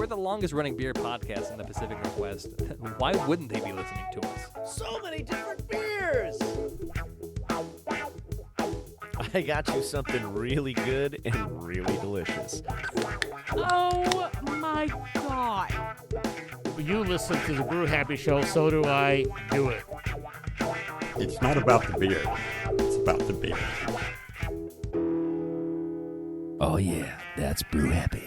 We're the longest running beer podcast in the Pacific Northwest. Why wouldn't they be listening to us? So many different beers! I got you something really good and really delicious. Oh my God. You listen to the Brew Happy show, so do I. Do it. It's not about the beer. It's about the beer. Oh yeah, that's Brew Happy.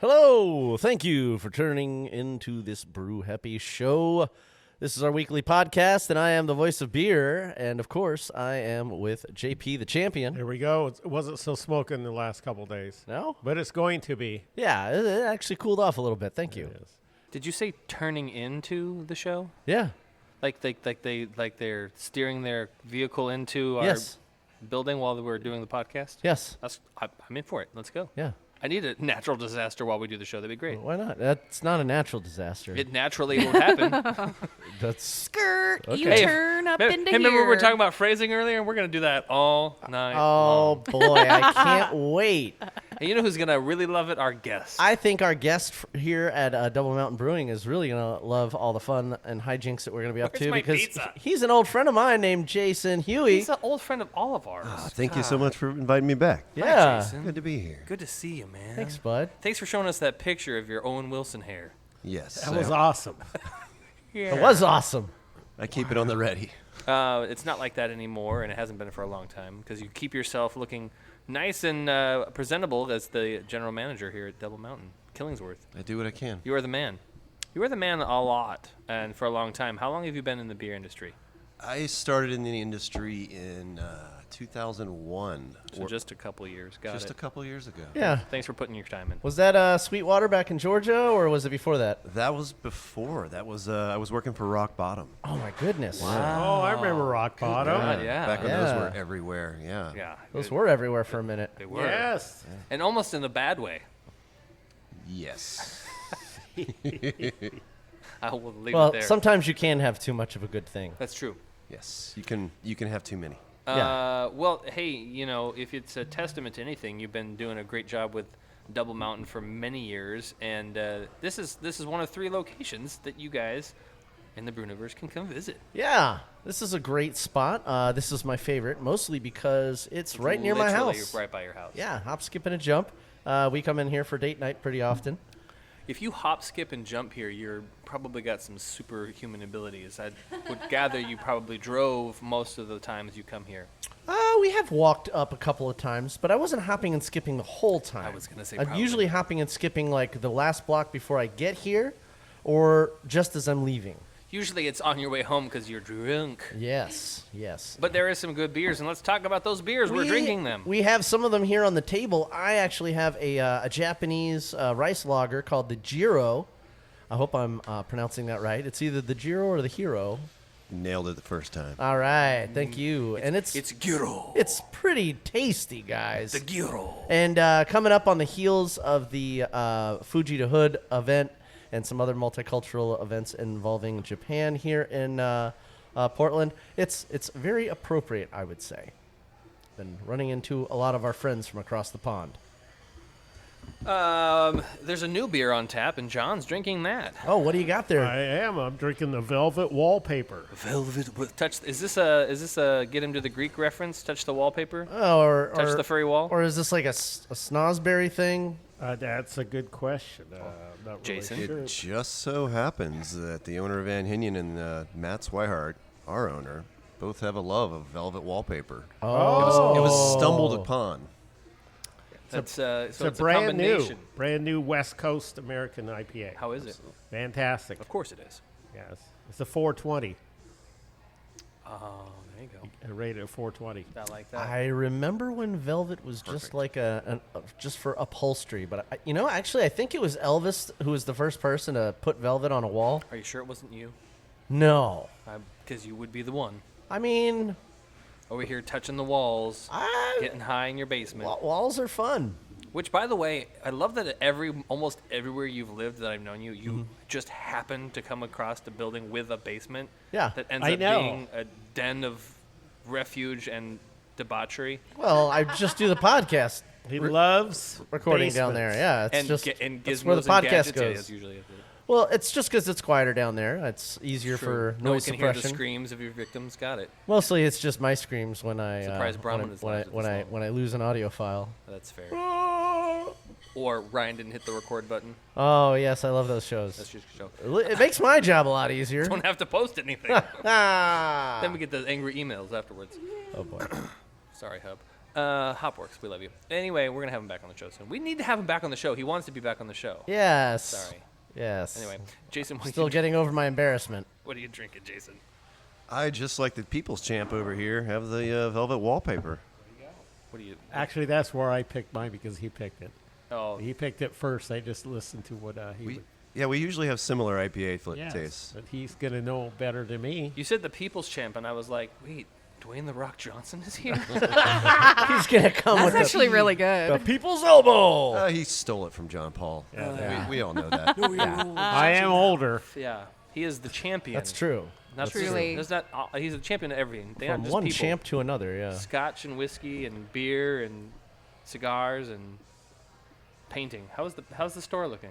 Hello, thank you for turning into this Brew Happy show. This is our weekly podcast, and I am the voice of beer, and of course, I am with JP the champion. There we go. It wasn't so smoking the last couple days. No? But it's going to be. Yeah, it actually cooled off a little bit. Thank you. It is. Did you say turning into the show? Yeah. Like they're steering their vehicle into our Yes. building while we're doing the podcast? Yes. I'm in for it. Let's go. Yeah. I need a natural disaster while we do the show. That'd be great. Why not? That's not a natural disaster. It naturally will happen. That's Skirt, you Okay. turn up Hey, into remember here. we were talking about phrasing earlier? We're going to do that all night oh long. boy, I can't wait. And you know who's going to really love it? Our guest. I think our guest here at Double Mountain Brewing is really going to love all the fun and hijinks that we're going to be up Where's to my because pizza? he's an old friend of mine named Jason Huey. He's an old friend of all of ours. Thank you so much for inviting me back. Yeah. Jason. Good to be here. Good to see you, man. Thanks, bud. Thanks for showing us that picture of your Owen Wilson hair. Yes. That was awesome. It was awesome. I keep it on the ready. It's not like that anymore, and it hasn't been for a long time because you keep yourself looking nice and presentable as the general manager here at Double Mountain, Killingsworth. I do what I can. You are the man. You are the man a lot and for a long time. How long have you been in the beer industry? I started in the industry in 2001. So just a couple of years. Got just it. a couple years ago. Yeah. Thanks for putting your time in. Was that Sweetwater back in Georgia, or was it before that? That was before. That was I was working for Rock Bottom. Oh, my goodness. Oh, I remember Rock Bottom. God, yeah. Back when those Yeah. were everywhere. Yeah. Yeah. Those were everywhere for a minute. They were. Yes. And almost in a bad way. Yes. I will leave Well, it there. sometimes you can have too much of a good thing. That's true. Yes. You can have too many. Yeah. Well, hey, you know, if it's a testament to anything, you've been doing a great job with Double Mountain for many years, and this is one of 3 locations that you guys in the Brewniverse can come visit. Yeah, this is a great spot. This is my favorite, mostly because it's right near my Literally house. right by your house. Yeah, hop, skip, and a jump. We come in here for date night pretty often. If you hop, skip, and jump here, you're probably got some superhuman abilities. I would gather you probably drove most of the times you come here. We have walked up a couple of times, but I wasn't hopping and skipping the whole time. I was gonna say I'm probably usually not. hopping and skipping like the last block before I get here, or just as I'm leaving. Usually it's on your way home because you're drunk. Yes, yes. But there is some good beers, and let's talk about those beers. We're drinking them. We have some of them here on the table. I actually have a Japanese rice lager called the Jiro. I hope I'm pronouncing that right. It's either the Jiro or the Hero. Nailed it the first time. All right, thank you. And it's gyro. It's pretty tasty, guys. The gyro. And coming up on the heels of the Fuji to Hood event and some other multicultural events involving Japan here in Portland, it's very appropriate, I would say. Been running into a lot of our friends from across the pond. There's a new beer on tap, and John's drinking that. Oh, what do you got there? I am. I'm drinking the Velvet Wallpaper. Velvet with touch. Is this a get him to the Greek reference? Touch the wallpaper. Oh, or Touch the furry wall. Or is this like a snosberry thing? That's a good question. I'm not really Jason? sure. It just so happens that the owner of Van Hinian and Matt Swihart, our owner, both have a love of velvet wallpaper. Oh. It was stumbled upon. That's so It's a it's a brand combination. new West Coast American IPA. How is it? Fantastic. Of course it is. Yes. It's a 420. Oh, there you go. I rated at 420. I like that. I remember when velvet was just Perfect. like just for upholstery, but actually, I think it was Elvis who was the first person to put velvet on a wall. Are you sure it wasn't you? No, Because you would be the one I mean, over here touching the walls, getting high in your basement. walls are fun. Which, by the way, I love that almost everywhere you've lived that I've known you, you just happen to come across a building with a basement. Yeah, That ends I up know. being a den of refuge and debauchery. Well, I just do the podcast He loves recording down there. basements. Yeah, it's And just and that's where the gizmos and podcast gadgets, yeah, goes. that's usually it. Well, it's just because it's quieter down there. It's easier True. for No one noise can hear the suppression. screams of your victims. Got it. Mostly, it's just my screams when I Surprised Bronwyn is live with this when I lose an audio file. That's fair. Or Ryan didn't hit the record button. Oh yes, I love those shows. That's your show. It makes my job a lot easier. Don't have to post anything. Ah. Then we get the angry emails afterwards. Oh boy. Sorry, Hub. Hopworks, we love you. Anyway, we're gonna have him back on the show soon. We need to have him back on the show. He wants to be back on the show. Yes. Sorry. Yes. Anyway, Jason, Still getting over my embarrassment. what are you drinking, Jason? I just like the people's champ over here have the velvet wallpaper. What do you? Actually, that's where I picked mine because he picked it. Oh, He picked it first. I just listened to what he would. We usually have similar IPA Yes, tastes. but he's going to know better than me. you said the People's Champ, and I was like, wait, Dwayne the Rock Johnson is here. He's gonna come That's with actually really the good. people's elbow. He stole it from John Paul. Yeah. We all know that. I am older. Yeah, he is the champion. That's true. Not Truly. There's not. He's a champion of everything. They From not just one people. champ to another, yeah. Scotch and whiskey and beer and cigars and painting. How's the store looking?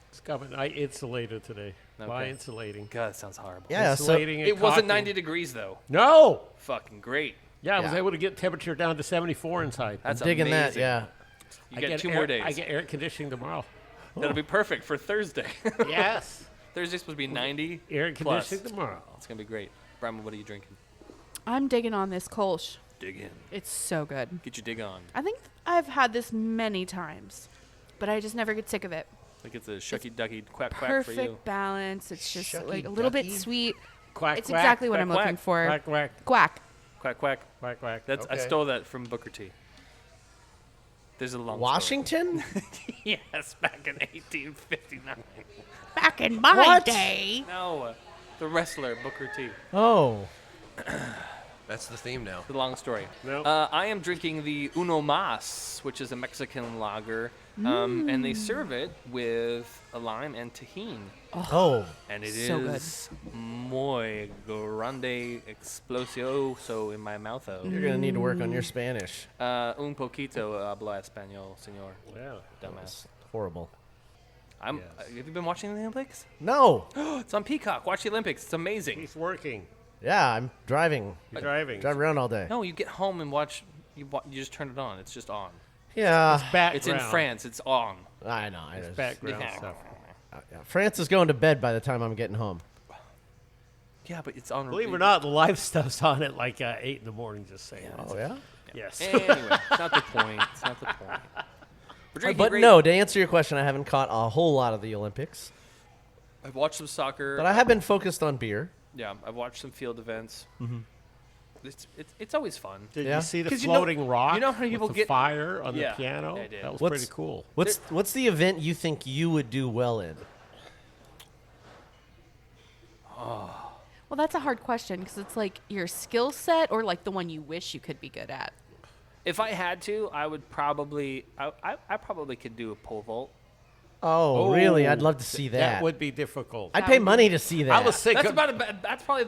It's coming. I insulated today. By Okay. insulating. God, it sounds horrible. Yeah, so Insulating and It wasn't caulking. 90 degrees though. No. Fucking great. Yeah, I was Yeah. able to get temperature down to 74 inside. That's digging that, amazing. yeah. You I get get 2 air- more days. I get air conditioning tomorrow. That'll be perfect for Thursday. Yes. Thursday's supposed to be 90. Air plus. conditioning tomorrow. It's gonna be great. Brahma, what are you drinking? I'm digging on this Kolsch. Dig in. It's so good. Get your dig on. I think I've had this many times, but I just never get sick of it. Like it's a shucky ducky quack quack for you. Perfect balance. It's just Shucky like a little bit ducky. sweet. Quack, It's quack, exactly what quack, I'm looking quack, for. Quack, quack, Quack. Quack quack. quack, quack. That's I Okay. stole that from Booker T. There's a long Washington? story. Yes, back in 1859. Back in my What? day. No, the wrestler Booker T. Oh. That's the theme now. The long story. Nope. I am drinking the Uno Mas, which is a Mexican lager, and they serve it with a lime and tajin, Oh. and it So good. is muy grande explosioso in my mouth. You're gonna need to work on your Spanish. Un poquito habla español, señor. Yeah. Dumbass. Horrible. Have you been watching the Olympics? No. It's on Peacock. Watch the Olympics. It's amazing. He's working. Yeah, I'm driving. He's driving. Drive around all day. No, you get home and watch. You just turn it on. It's just on. Yeah. Background. It's in France. It's on. I know. I just, Background Yeah. stuff. yeah. France is going to bed by the time I'm getting home. Yeah, but it's on. Believe it or not, the live stuff's on at like 8 in the morning, just saying. Oh yeah. Yes. Anyway, it's not the point. It's not the point. We're drinking But great- no, to answer your question, I haven't caught a whole lot of the Olympics, I've watched some soccer. but I have been focused on beer. Yeah, I've watched some field events. It's always fun. Did Yeah. you see the 'Cause you know- floating rock? you know how many with people the get- fire on Yeah, the piano? I did. That was What's- pretty cool. What's the event you think you would do well in? Well, that's a hard question because it's like your skill set or like the one you wish you could be good at. If I had to, I would probably. I probably could do a pole vault. Oh, really? I'd love to see that. That would be difficult. I'd pay money to see that. I was thinking. That's probably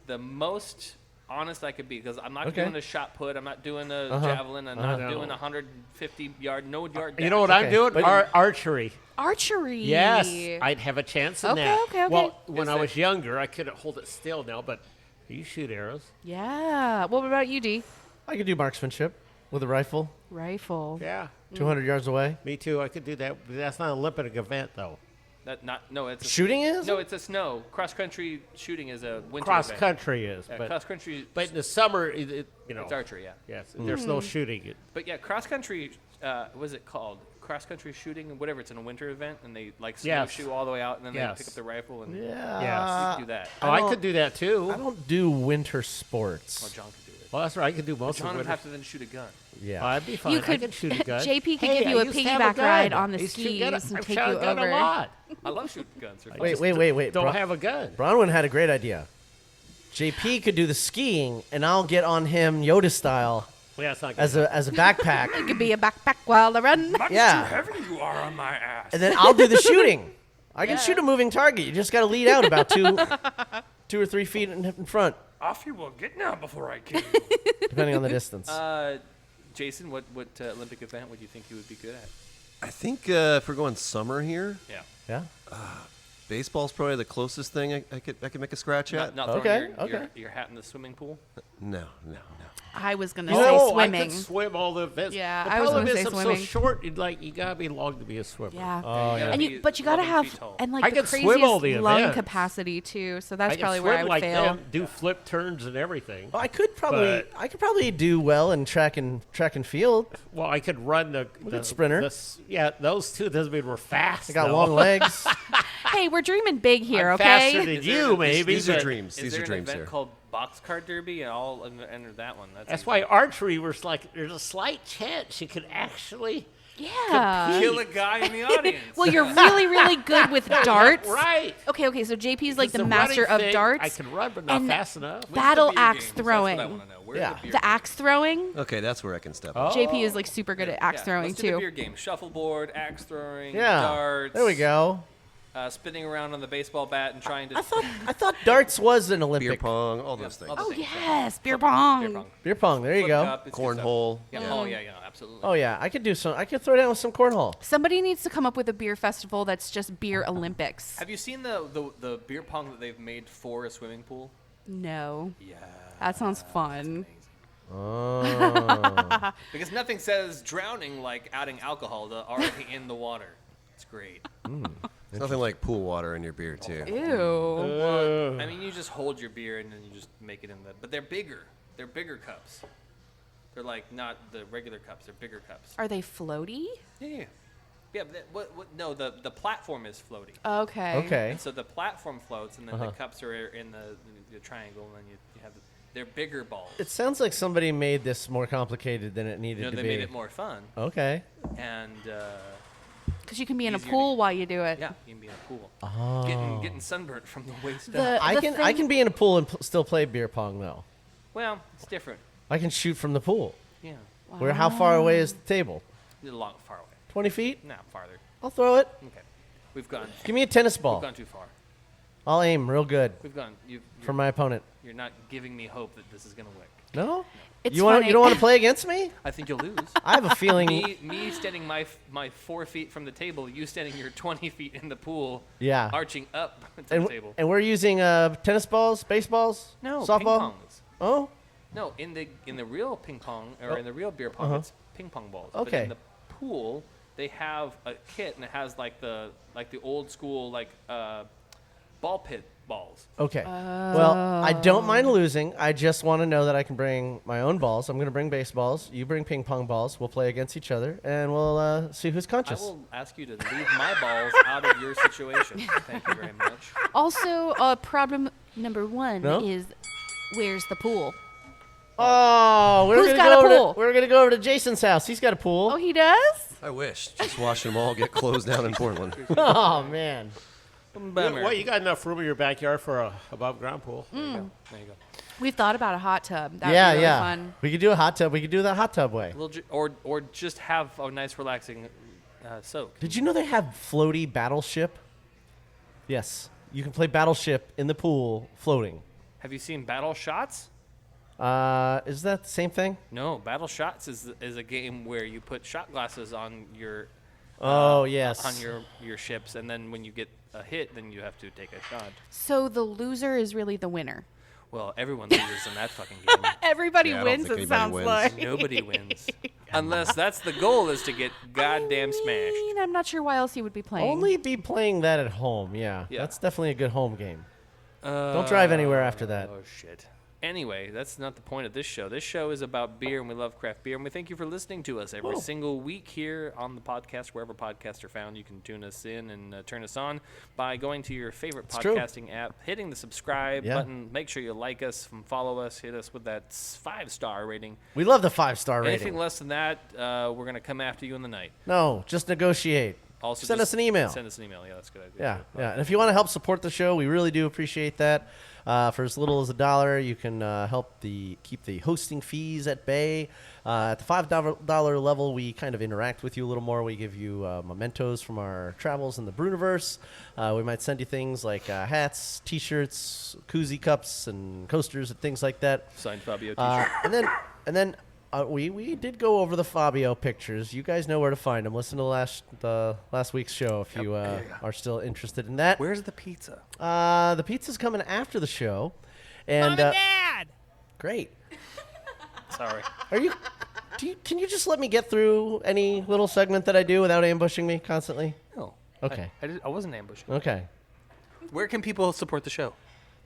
the most honest I could be because I'm not Okay. doing a shot put. I'm not doing a Uh-huh. javelin. I'm not No. doing a 150 yard no yard. You know what dash. I'm doing? But- Archery. Archery. Yes, I'd have a chance in Okay, that. okay. Well, when Is I that- was younger, I couldn't hold it still now, but you shoot arrows. Yeah. What about you, D? I could do marksmanship with a rifle, Rifle. Yeah, 200 yards away. me too. I could do that. But that's not an Olympic event, though. It's Shooting is? no, it's a snow cross country shooting is a winter Cross event. country is, Yeah, but cross country. but in the summer, you know, it's archery, yeah. yes, there's no shooting. But yeah, cross country. What is it called? Cross country shooting, whatever. It's in a winter event, and they like Yes. snowshoe all the way out, and then Yes. they pick up the rifle and Yeah. Yes. you can do that. Oh, I don't- could do that I too. don't do winter Well, sports. John could do it. Well, that's right. I could do most John of would it. have to then shoot a gun. Yeah. I'd be fine. You I could- can shoot a gun. JP could Hey, give you I a used to have piggyback gun. ride on the I used to shoot a gun. skis and I've take shot you a gun over. a lot. I love shooting guns. They're fun. Wait. Don't have a gun. Bronwyn had a great idea. JP could do the skiing, and I'll get on him Yoda style Yeah, it's not good. as a backpack, It could be a backpack while I run. yeah. heavy you are on my ass. And then I'll do the shooting. I can shoot a moving target. You just got to lead out about 2 or 3 feet in front, Off you will get now before I kill you. depending on the distance. Jason, what Olympic event would you think you would be good at? I think if we're going summer here, Yeah. baseball's probably the closest thing I could make a scratch at. Not throwing your hat in the swimming pool? No. I was gonna Oh, say swimming. I could swim all the events. Yeah, the I was problem gonna is say I'm swimming. so short. You gotta be long to be a swimmer. Yeah. Oh, yeah. But you gotta 11 feet have tall. and like I the could swim all craziest the lung events. capacity too. So I that's can probably swim where I would like fail. them, do flip turns and everything. Well, I could probably do well in track and field. Well, I could run the sprinter. Those two doesn't mean we're fast. I got though. long legs. Hey, we're dreaming big here, I'm okay? faster than Is there you, a- maybe. These are but dreams. Is These there are an dreams event here. called boxcar derby? I'll enter that one. That's easy. why archery was like, there's a slight chance you could actually Yeah. Kill a guy in the audience. Well, you're really, really good with darts. right. Okay, so JP's like It's the a master running of thing. darts. I can run, but not and fast enough. When's the battle beer axe games? That's what throwing. I want to know. Where's Yeah. the beer The games? axe throwing. Okay, that's where I can step Oh. up. JP is like super good at axe throwing let's do the beer too. game. Shuffleboard, axe throwing, Yeah. darts. There we go. Spinning around on the baseball bat and trying to. I thought darts was an Beer Olympic. pong, all those Yeah, things. all the Oh things, yeah. yes, beer pong. Beer pong. Beer pong. There you Flip go. cup, it's good stuff. Cornhole. Yeah. Yeah. Oh yeah, absolutely. Oh yeah, I could do some. I could throw down with some cornhole. Somebody needs to come up with a beer festival that's just beer Olympics. Have you seen the beer pong that they've made for a swimming pool? No, Yeah. that sounds fun. Oh. Because nothing says drowning like adding alcohol to already in the water. It's great. It's nothing like pool water in your beer, too. Ew. I mean, you just hold your beer and then you just make it in the. But they're bigger. They're bigger cups. They're like not the regular cups. They're bigger cups. Are they floaty? Yeah. Yeah. But no, the platform is floaty. Okay. Okay. And so the platform floats, and then the cups are in the triangle, and then you have they're bigger balls. It sounds like somebody made this more complicated than it needed You know, to they be. made it more fun, Okay. and Because you can be in a Easier to pool get. while you do it. yeah, you can be in a pool. Oh. Getting sunburnt from the waist up. The, I the can thing- be in a pool and still play beer pong though. Well, it's different. I can shoot from the pool. Yeah, Where? How far away is the table? a long, far away. 20 feet. No, farther. I'll throw it. Okay, we've gone. Give me a tennis We've ball. gone too far. I'll aim real good We've gone. for my opponent. You're not giving me hope that this is gonna work. No. It's You want? funny. You don't want to play against me? I think you'll lose. I have a feeling. me standing my 4 feet from the table, you standing your 20 feet in the pool, Yeah. arching up to And, the table. and we're using tennis balls, baseballs, No, softball. ping pongs. Oh, No, in the real ping pong or in the real beer pong, it's ping pong balls. But Okay. in the pool, they have a kit and it has like the old school ball pit balls. okay. Well, I don't mind losing. I just want to know that I can bring my own balls. I'm going to bring baseballs. You bring ping pong balls. We'll play against each other, and we'll see who's I conscious. will ask you to leave my balls out of your situation. Thank you very much. Also, problem number one No? is where's the pool? Oh, we're Who's gonna got go a over pool? we're gonna go over to Jason's house. He's got a pool. Oh, he does? I wish. Just watching them all get closed down in Portland. Oh man. Bummer. Well, you got enough room in your backyard for a above ground pool. There you go. We've thought about a hot tub. That would Yeah, be really yeah. fun. We could do a hot tub. We could do that hot tub way. We'll or just have a nice relaxing soak. Did you know they have floaty battleship? Yes, you can play battleship in the pool floating. Have you seen Battle Shots? Is that the same thing? No, Battle Shots is a game where you put shot glasses on your Oh yes. on your ships, and then when you get a hit, then you have to take a shot. So the loser is really the winner. Well, everyone loses in that fucking game. Everybody Yeah, I don't wins, think it anybody sounds wins. like. Nobody wins unless that's the goal is to get goddamn I smashed. mean, I'm not sure why else you would be playing. Only be playing that at home. Yeah, Yeah. that's definitely a good home game. Don't drive anywhere after that. Oh shit. Anyway, that's not the point of this show. This show is about beer, and we love craft beer, and we thank you for listening to us every single week here on the podcast. Wherever podcasts are found, you can tune us in and turn us on by going to your favorite true. podcasting app, hitting the subscribe Yeah. button. Make sure you like us and follow us. Hit us with that 5-star rating. We love the 5-star rating. Anything less than that, we're going to come after you in the night. No, just negotiate. Also, Send just us an email. Send us an email. Yeah, that's a good idea. Yeah, yeah. And if you want to help support the show, we really do appreciate that. For as little as $1, you can help keep the hosting fees at bay. At the $5 level, we kind of interact with you a little more. We give you mementos from our travels in the Bruniverse. We might send you things like hats, T-shirts, koozie cups, and coasters and things like that. Signed Fabio t-shirt. And then we did go over the Fabio pictures. You guys know where to find them. Listen to the last week's show if you are still interested in that. Where's the pizza? The pizza's coming after the show. And, Mom and Dad! Great. Sorry. Can you just let me get through any little segment that I do without ambushing me constantly? No. Okay. I wasn't ambushing. Okay. Where can people support the show?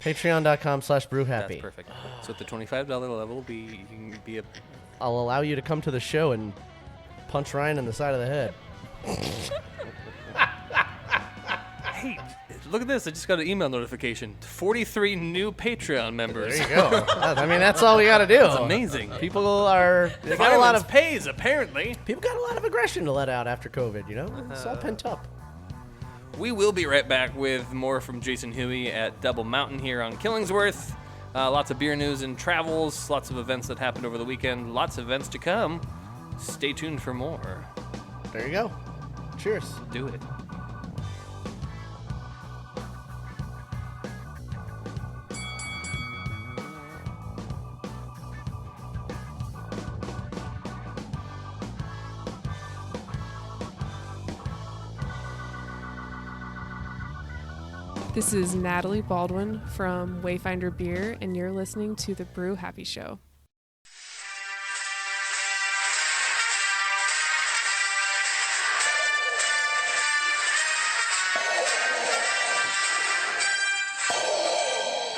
Patreon.com/Brew Happy. That's perfect. So at the $25 level, you can be a... I'll allow you to come to the show and punch Ryan in the side of the head. Hey, look at this. I just got an email notification. 43 new Patreon members. There you go. I mean, that's all we got to do. That's amazing. People are... They got a lot of pays, apparently. People got a lot of aggression to let out after COVID, you know? It's all pent up. We will be right back with more from Jason Huey at Double Mountain here on Killingsworth. Lots of beer news and travels, lots of events that happened over the weekend, lots of events to come. Stay tuned for more. There you go. Cheers. Do it. This is Natalie Baldwin from Wayfinder Beer, and you're listening to The Brew Happy Show.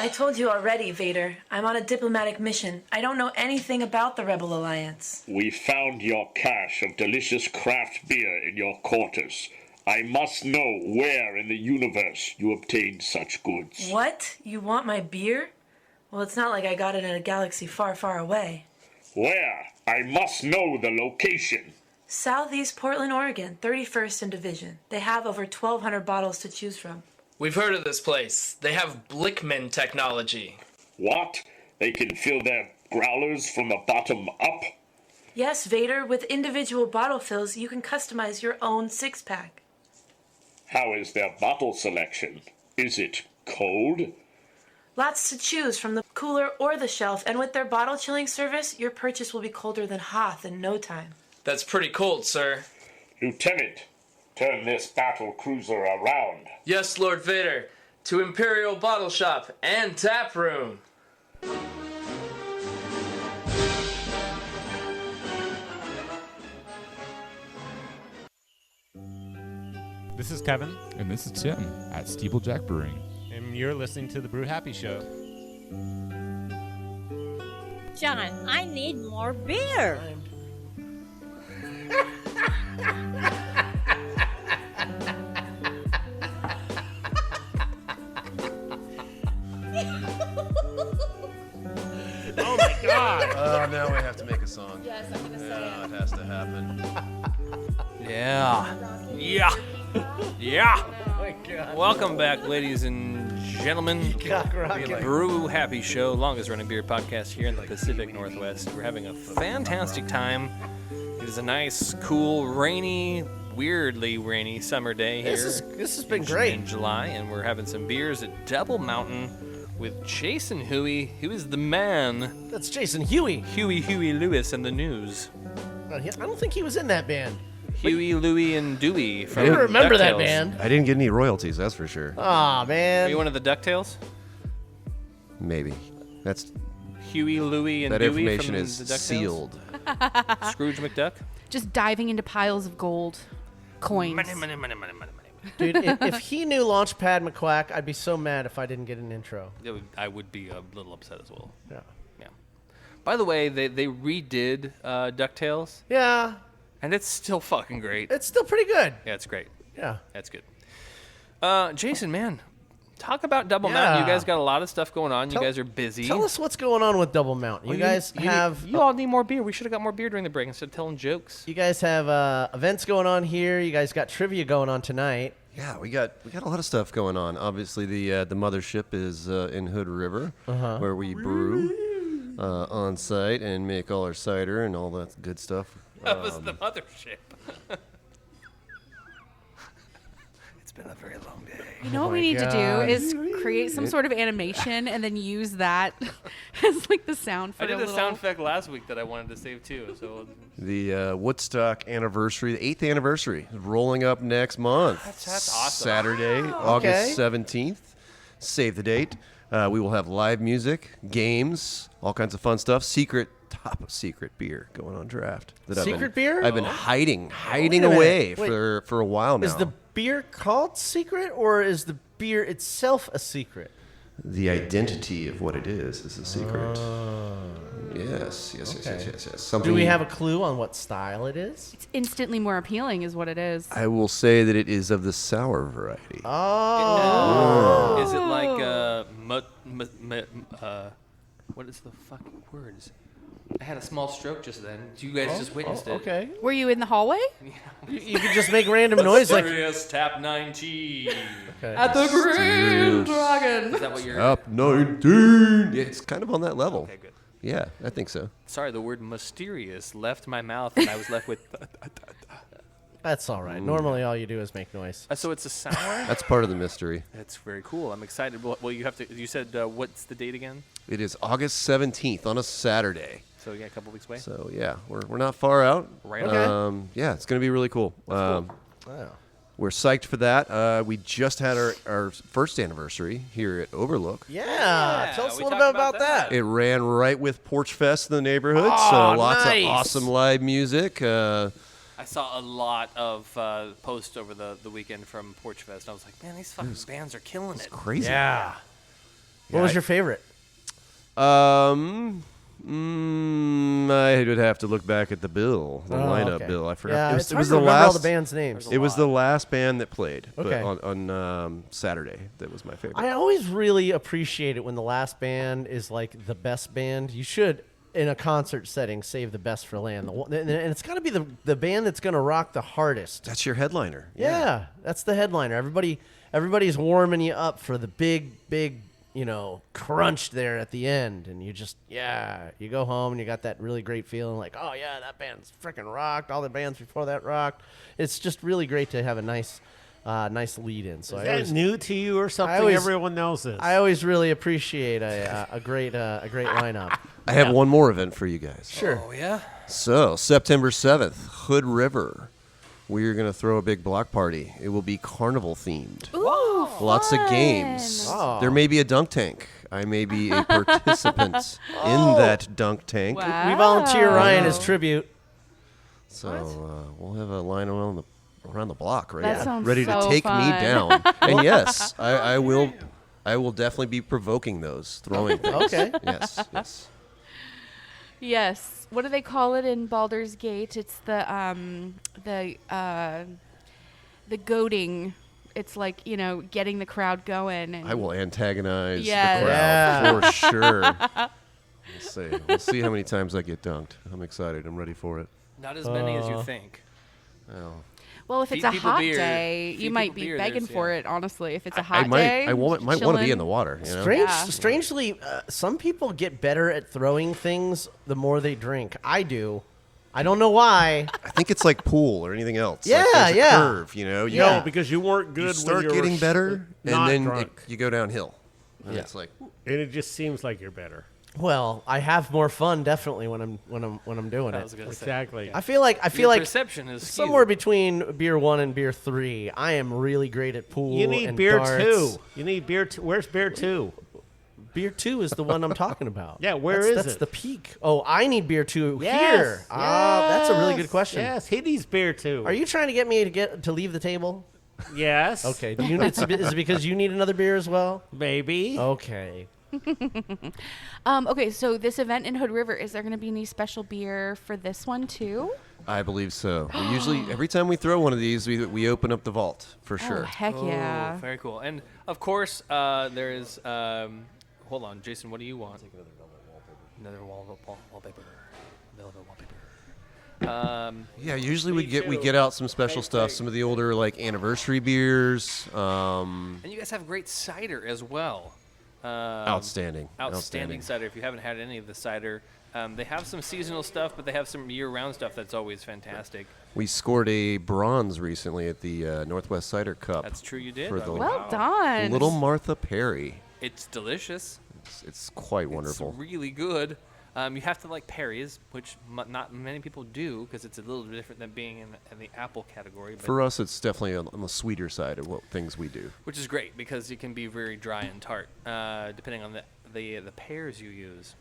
I told you already, Vader. I'm on a diplomatic mission. I don't know anything about the Rebel Alliance. We found your cache of delicious craft beer in your quarters. I must know where in the universe you obtained such goods. What? You want my beer? Well, it's not like I got it in a galaxy far, far away. Where? I must know the location. Southeast Portland, Oregon, 31st and Division. They have over 1,200 bottles to choose from. We've heard of this place. They have Blickman technology. What? They can fill their growlers from the bottom up? Yes, Vader. With individual bottle fills, you can customize your own six-pack. How is their bottle selection? Is it cold? Lots to choose from the cooler or the shelf, and with their bottle chilling service, your purchase will be colder than Hoth in no time. That's pretty cold, sir. Lieutenant, turn this battle cruiser around. Yes, Lord Vader. To Imperial Bottle Shop and Tap Room. This is Kevin. And this is Tim at Steeplejack Brewing. And you're listening to The Brew Happy Show. John, I need more beer. Oh my God! Oh, now we have to make a song. Yes, I'm gonna say it has to happen. Yeah. Yeah. Yeah. Oh my God. Welcome back, ladies and gentlemen. Cock rocking. Brew Happy Show, longest running beer podcast here in the Pacific Northwest. We're having a fantastic time. It is a nice, cool, rainy, weirdly rainy summer day here. This has been great. In July, and we're having some beers at Double Mountain with Jason Huey, who is the man. That's Jason Huey. Huey Lewis and the News. I don't think he was in that band. Huey, Louie, and Dewey from I don't remember that DuckTales. band. I didn't get any royalties, that's for sure. Aw, man. Are you one of the DuckTales? Maybe. That's Huey, Louie, and that Dewey information from is the DuckTales? sealed. Scrooge McDuck? Just diving into piles of gold coins. Money. Dude, if he knew Launchpad McQuack, I'd be so mad if I didn't get an intro. I would be a little upset as well. Yeah. Yeah. By the way, they redid DuckTales. Yeah. And it's still fucking great. It's still pretty good. Yeah, it's great. Yeah. That's good. Jason, man, talk about Double Mountain. You guys got a lot of stuff going on. You guys are busy. Tell us what's going on with Double Mountain. You guys have... You all need more beer. We should have got more beer during the break instead of telling jokes. You guys have events going on here. You guys got trivia going on tonight. Yeah, we got a lot of stuff going on. Obviously, the mothership is in Hood River, where we brew on site and make all our cider and all that good stuff. That was the mothership. been a very long day. You know what we need to do is create some sort of animation and then use that as like the sound for I did a a sound effect last week that I wanted to save too. So The Woodstock anniversary, the 8th anniversary, is rolling up next month. That's awesome. Saturday, August 17th. Save the date. We will have live music, games, all kinds of fun stuff. Top secret beer going on draft. Beer? I've been hiding Wait a away minute. for a while now. Is the beer called secret, or is the beer itself a secret? The identity of what it is a secret. Oh. Yes. Do we have a clue on what style it is? It's instantly more appealing, is what it is. I will say that it is of the sour variety. Oh. Is it like what is the fucking words? I had a small stroke just then. You guys just witnessed it. Okay. Were you in the hallway? You could just make random noise like Serious Tap 19 At the Grand Dragon. Is that what you're? Up 19. Yeah, it's kind of on that level. Okay, good. Yeah, I think so. Sorry, the word mysterious left my mouth, and I was left with. That's all right. Normally, all you do is make noise. So it's a sour. That's part of the mystery. That's very cool. I'm excited. Well, you have to. You said what's the date again? It is August 17th on a Saturday. So we got a couple weeks away. So yeah, we're not far out. Right. Okay. Yeah, it's going to be really cool. Wow. We're psyched for that. We just had our first anniversary here at Overlook. Yeah. Tell us a little bit about that. It ran right with Porch Fest in the neighborhood, Oh, so lots nice. of awesome live music. I saw a lot of posts over the weekend from Porch Fest. I was like, man, these fucking bands are killing it. Crazy. Yeah. What was your favorite? I would have to look back at the bill, the lineup okay. bill. I forgot. Yeah, it it's hard was to the remember last. all the bands' names. It was the last band that played. Okay. But on Saturday, that was my favorite. I always really appreciate it when the last band is like the best band. You should, in a concert setting, save the best for land. And it's got to be the band that's going to rock the hardest. That's your headliner. Yeah, that's the headliner. Everybody's warming you up for the big, crunch there at the end. And you just, you go home and you got that really great feeling like, oh, yeah, that band's freaking rocked. All the bands before that rocked. It's just really great to have a nice lead in. So Is that new to you or something? Everyone knows this. I always really appreciate a great lineup. I have one more event for you guys. Sure. Oh yeah. So September 7th, Hood River. We are going to throw a big block party. It will be carnival themed. Ooh, Lots of fun. games. Oh. There may be a dunk tank. I may be a participant in that dunk tank. Wow. We volunteer Ryan as tribute. So we'll have a line around the block, right? That sounds ready so to take fun. me down. And yes, I will definitely be provoking those, throwing things. Okay. Yes. Yes. What do they call it in Baldur's Gate? It's the goading. It's like, getting the crowd going. And I will antagonize Yes. the crowd for sure. Yeah. We'll see how many times I get dunked. I'm excited. I'm ready for it. Not as many as you think. Well, if it's Feed a people hot beer. day, Feed you might people be beer, begging there's- for yeah. it, honestly. If it's a I hot might day, want to be chilling. in the water. You know? Yeah. Strangely, some people get better at throwing things the more they drink. I do. I don't know why. I think it's like pool or anything else. Yeah, like there's a yeah. curve, you Yeah. No, because you weren't good You start when you were getting better, not and then drunk. you go downhill. And Yeah. it's like, And it just seems like you're better. Well, I have more fun definitely when I'm doing I it. was gonna say. Exactly. I feel like Your perception is somewhere skewed. between beer 1 and beer 3. I am really great at pool. You need and beer darts. 2. You need beer 2. Where's beer 2? Beer 2 is the one I'm talking about. Yeah, where that's, is that's it? the peak. Oh, I need beer 2 Yes, here. That's a really good question. Yes, he needs beer 2. Are you trying to get me to leave the table? Yes. Okay. Is it because you need another beer as well? Maybe. Okay. Okay, so this event in Hood River, is there going to be any special beer for this one too? I believe so. We usually, every time we throw one of these, we open up the vault for Oh, sure. heck Oh, yeah. very cool. And of course, there is. Hold on, Jason. What do you want? Another wallpaper. Velvet wallpaper. Yeah, usually we get out some special stuff, some of the older like anniversary beers. And you guys have great cider as well. Outstanding. Outstanding cider. If you haven't had any of the cider, They have some seasonal stuff, but they have some year-round stuff that's always fantastic. We scored a bronze recently at the Northwest Cider Cup. That's true, you did. For the well done. Little Martha Perry. It's delicious. It's quite wonderful. It's really good. You have to like Perry's, which not many people do because it's a little bit different than being in the apple category. But For us, it's definitely on the sweeter side of what things we do. which is great because it can be very dry and tart, depending on the pears you use.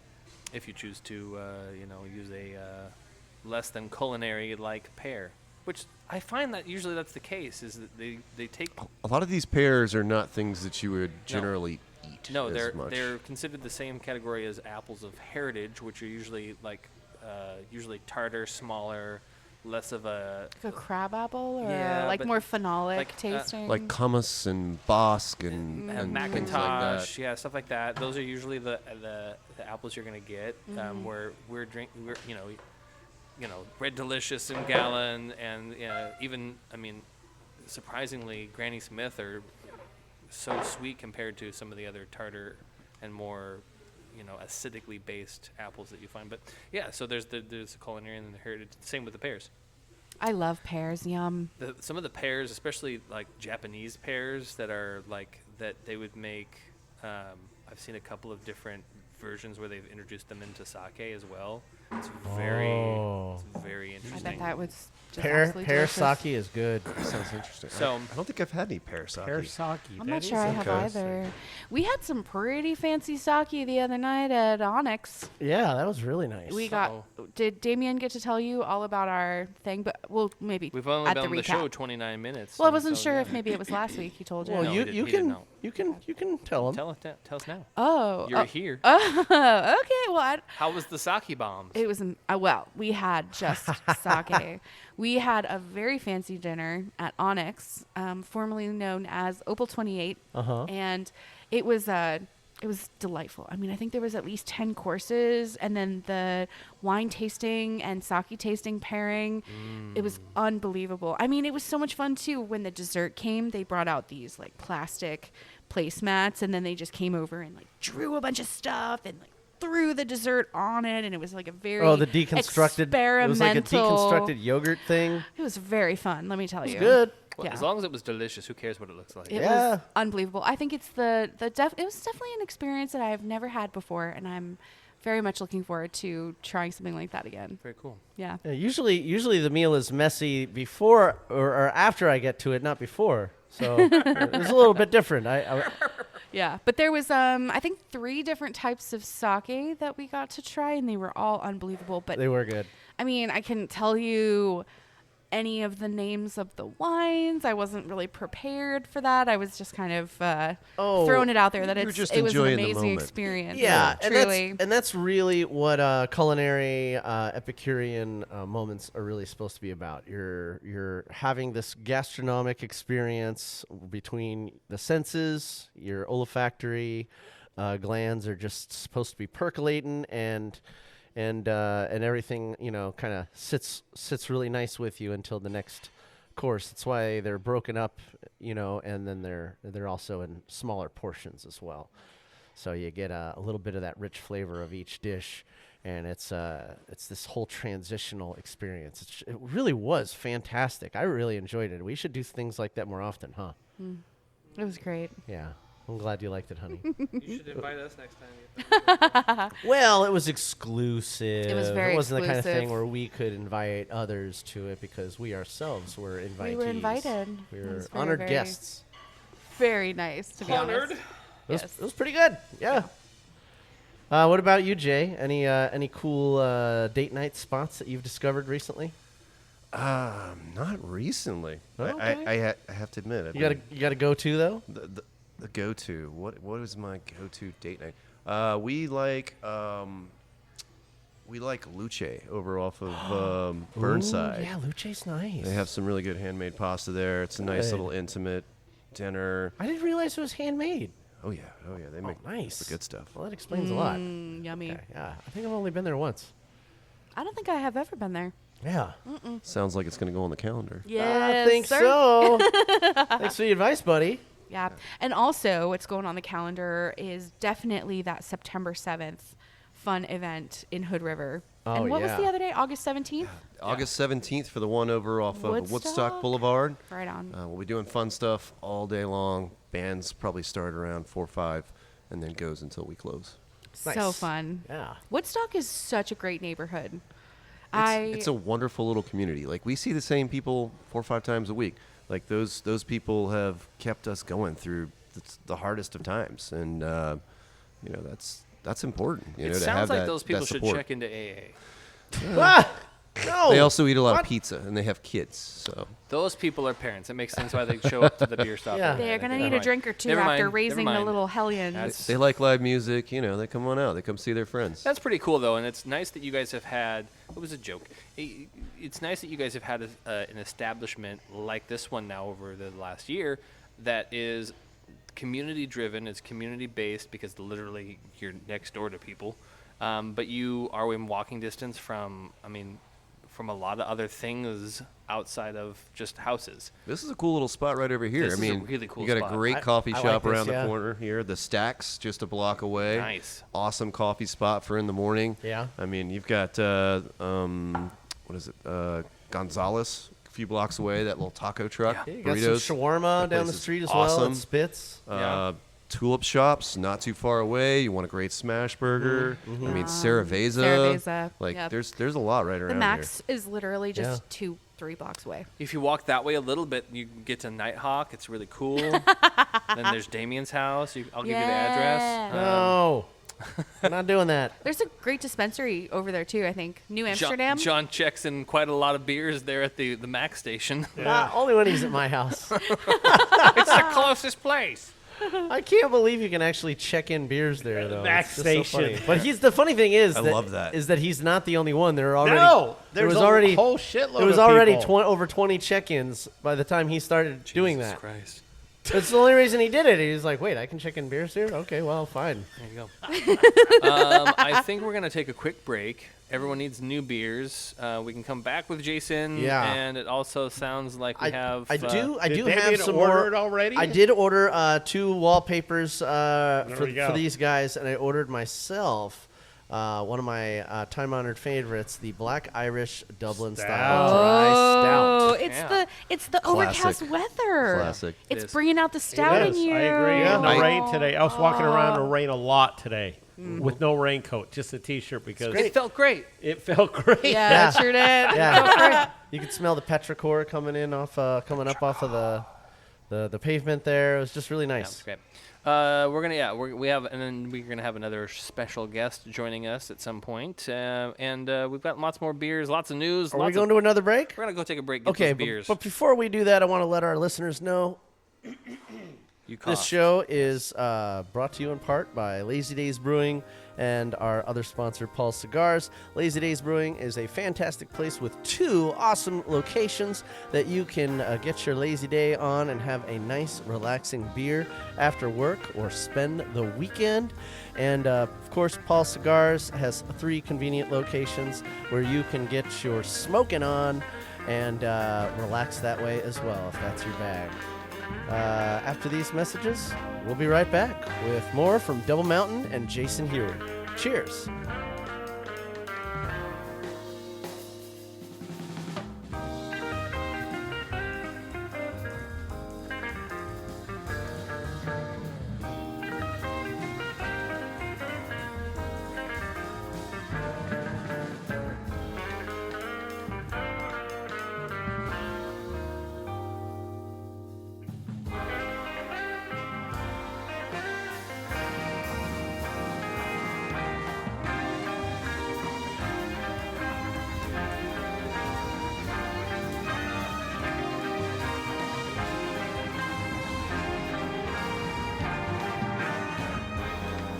If you choose to, use a less than culinary like pear, which I find that usually that's the case. Is that they take A lot of these pears are not things that you would generally eat. No, as much. they're considered the same category as apples of heritage, which are usually usually tartar, smaller, less of a Like a crab apple, or Yeah, like but more phenolic like, tasting. like hummus and Bosque and things like Macintosh, that. yeah, stuff like that. Those are usually the apples you're gonna get. Where we're Red Delicious and Gallon, and even surprisingly, Granny Smith are so sweet compared to some of the other tartar and more acidically based apples that you find. But yeah, so there's the culinary and the heritage. Same with the pears. I love pears. Yum. Some of the pears, especially like Japanese pears that are like that they would make. I've seen a couple of different versions where they've introduced them into sake as well. It's very interesting. I bet that was just Pear absolutely delicious. sake is good. Sounds interesting. So I don't think I've had any pear sake. Pear sake. I'm not sure I have either. We had some pretty fancy sake the other night at Onyx. Yeah, that was really nice. We got. Did Damian get to tell you all about our thing? But well, maybe we've only at been the on the recap. show 29 minutes. Well, I wasn't sure if maybe it was last week. He told you. Well, No, you he didn't know. you can tell him. Tell us now. Oh, You're here. Oh, okay. Well, How was the sake bombs? it was well. We had just sake. We had a very fancy dinner at Onyx, formerly known as Opal 28, and it was delightful. I mean, I think there was at least 10 courses, and then the wine tasting and sake tasting pairing. It was unbelievable. I mean, it was so much fun too. When the dessert came, they brought out these like plastic placemats, and then they just came over and like drew a bunch of stuff and like threw the dessert on it, and it was like a very the deconstructed. experimental. It was like a deconstructed yogurt thing. It was very fun. Let me tell you. Good. Well, as long as it was delicious, who cares what it looks like? It was unbelievable. I think it's it was definitely an experience that I've never had before, and I'm very much looking forward to trying something like that again. Very cool. Yeah. Yeah, usually the meal is messy before or after I get to it, not before. So it's a little bit different. Yeah, but there was I think 3 different types of sake that we got to try, and they were all unbelievable. But they were good. I mean, I couldn't tell you any of the names of the wines. I wasn't really prepared for that. I was just kind of throwing it out there that it was an amazing experience. Yeah, truly. and that's really what culinary Epicurean moments are really supposed to be about. You're having this gastronomic experience between the senses. Your olfactory glands are just supposed to be percolating, and everything kind of sits really nice with you until the next course. That's why they're broken up, and then they're also in smaller portions as well. So you get a little bit of that rich flavor of each dish, and it's this whole transitional experience. It really was fantastic. I really enjoyed it. We should do things like that more often, huh? It was great. Yeah. I'm glad you liked it, honey. You should invite us next time. Well, it was exclusive. It was very It wasn't the kind of exclusive. thing where we could invite others to it because we ourselves were invitees. We were invited. We It were was very, honored very- guests. Very nice, to be honest. It was pretty good. Yeah. What about you, Jay? Any cool date night spots that you've discovered recently? Not recently. Oh, okay. I have to admit. You got to go to though. The go-to. What is my go-to date night? We like Luce over off of Burnside. Ooh, yeah, Luce's nice. They have some really good handmade pasta there. It's a nice little intimate dinner. I didn't realize it was handmade. Oh yeah. They make nice. the good stuff. Well, that explains a lot. Yummy. Okay, yeah, I think I've only been there once. I don't think I have ever been there. Yeah. Sounds like it's going to go on the calendar. Yes, I think sir. so. Thanks for the advice, buddy. Yeah. And also, what's going on the calendar is definitely that September 7th fun event in Hood River. Oh, and what was yeah. the other day? August 17th? August 17th for the one over off of Woodstock? Woodstock Boulevard. Right on. We'll be doing fun stuff all day long. Bands probably start around 4 or 5 and then goes until we close. So Nice. fun. Yeah. Woodstock is such a great neighborhood. It's a wonderful little community. Like, we see the same people 4 or 5 times a week. Like, those people have kept us going through the hardest of times. And, that's important. You know, It to sounds have like that, those people that should support. check into AA. No. They also eat a lot What? of pizza, and they have kids. So Those people are parents. It makes sense why they show up to the beer stop. Yeah. every They're day. going to Never need a mind. drink or two Never after mind. raising Never the mind. little hellions. That's- they like live music. You know, they come on out. They come see their friends. That's pretty cool, though, and it's nice that you guys have had. It was a joke. It's nice that you guys have had an establishment like this one now over the last year that is community-driven. It's community-based because literally you're next door to people, but you are in walking distance from. From a lot of other things outside of just houses. This is a cool little spot right over here. This is a really cool you got spot. a great I coffee like shop this, around yeah. the corner here. The Stacks just a block away. Nice. Awesome coffee spot for in the morning. Yeah. I mean, you've got what is it? Gonzalez a few blocks away. That little taco truck. Yeah, you got Burritos. some shawarma That down place the is street as awesome. well. It spits. Tulip shops not too far away. You want a great smash burger. I mean, Saraveza. Saraveza, Like, yep. there's a lot right around The Max is literally just Yeah. 2-3 blocks away. If you walk that way a little bit, you get to Nighthawk. It's really cool. Then there's Damian's house. I'll give you the address. Yeah. No. I'm not doing that. There's a great dispensary over there, too, I think. New Amsterdam. John checks in quite a lot of beers there at the Mac station. Only when he's at my house. It's the closest place. I can't believe you can actually check in beers there, though. Mac It's just so station. funny. But the funny thing is, I love that. is that he's not the only one. There are already No, there there's was a already whole shitload There was of already people. over 20 check-ins by the time he started doing Jesus that. Christ. That's the only reason he did it. He was like, "Wait, I can check in beers here? Okay, well, fine." There you go. I think we're going to take a quick break. Everyone needs new beers. We can come back with Jason. Yeah. And it also sounds like we have... I do Did have Damian some order more. it already? I did order 2 wallpapers for we go. these guys, and I ordered myself one of my time-honored favorites, the Black Irish Dublin style dry Oh, stout. it's the Classic. overcast weather. Classic. It's It is. bringing out the stout It in is. you. I agree. Yeah. In the I- rain today. I was walking around in the rain a lot today Mm. with no raincoat, just a T-shirt because It felt great. it felt great. Yeah, it sure did. Yeah, you could smell the petrichor coming up off of the pavement there. It was just really Yeah, nice. it's great. We're gonna have another special guest joining us at some point, and we've got lots more beers, lots of news. Are we lots going to another break? We're gonna go take a break. Get Okay, those beers. but before we do that, I want to let our listeners know You this cough. show is brought to you in part by Lazy Days Brewing and our other sponsor, Paul's Cigars. Lazy Days Brewing is a fantastic place with 2 awesome locations that you can get your lazy day on and have a nice, relaxing beer after work or spend the weekend. And, of course, Paul's Cigars has 3 convenient locations where you can get your smoking on and relax that way as well, if that's your bag. After these messages, we'll be right back with more from Double Mountain and Jason Huey. Cheers.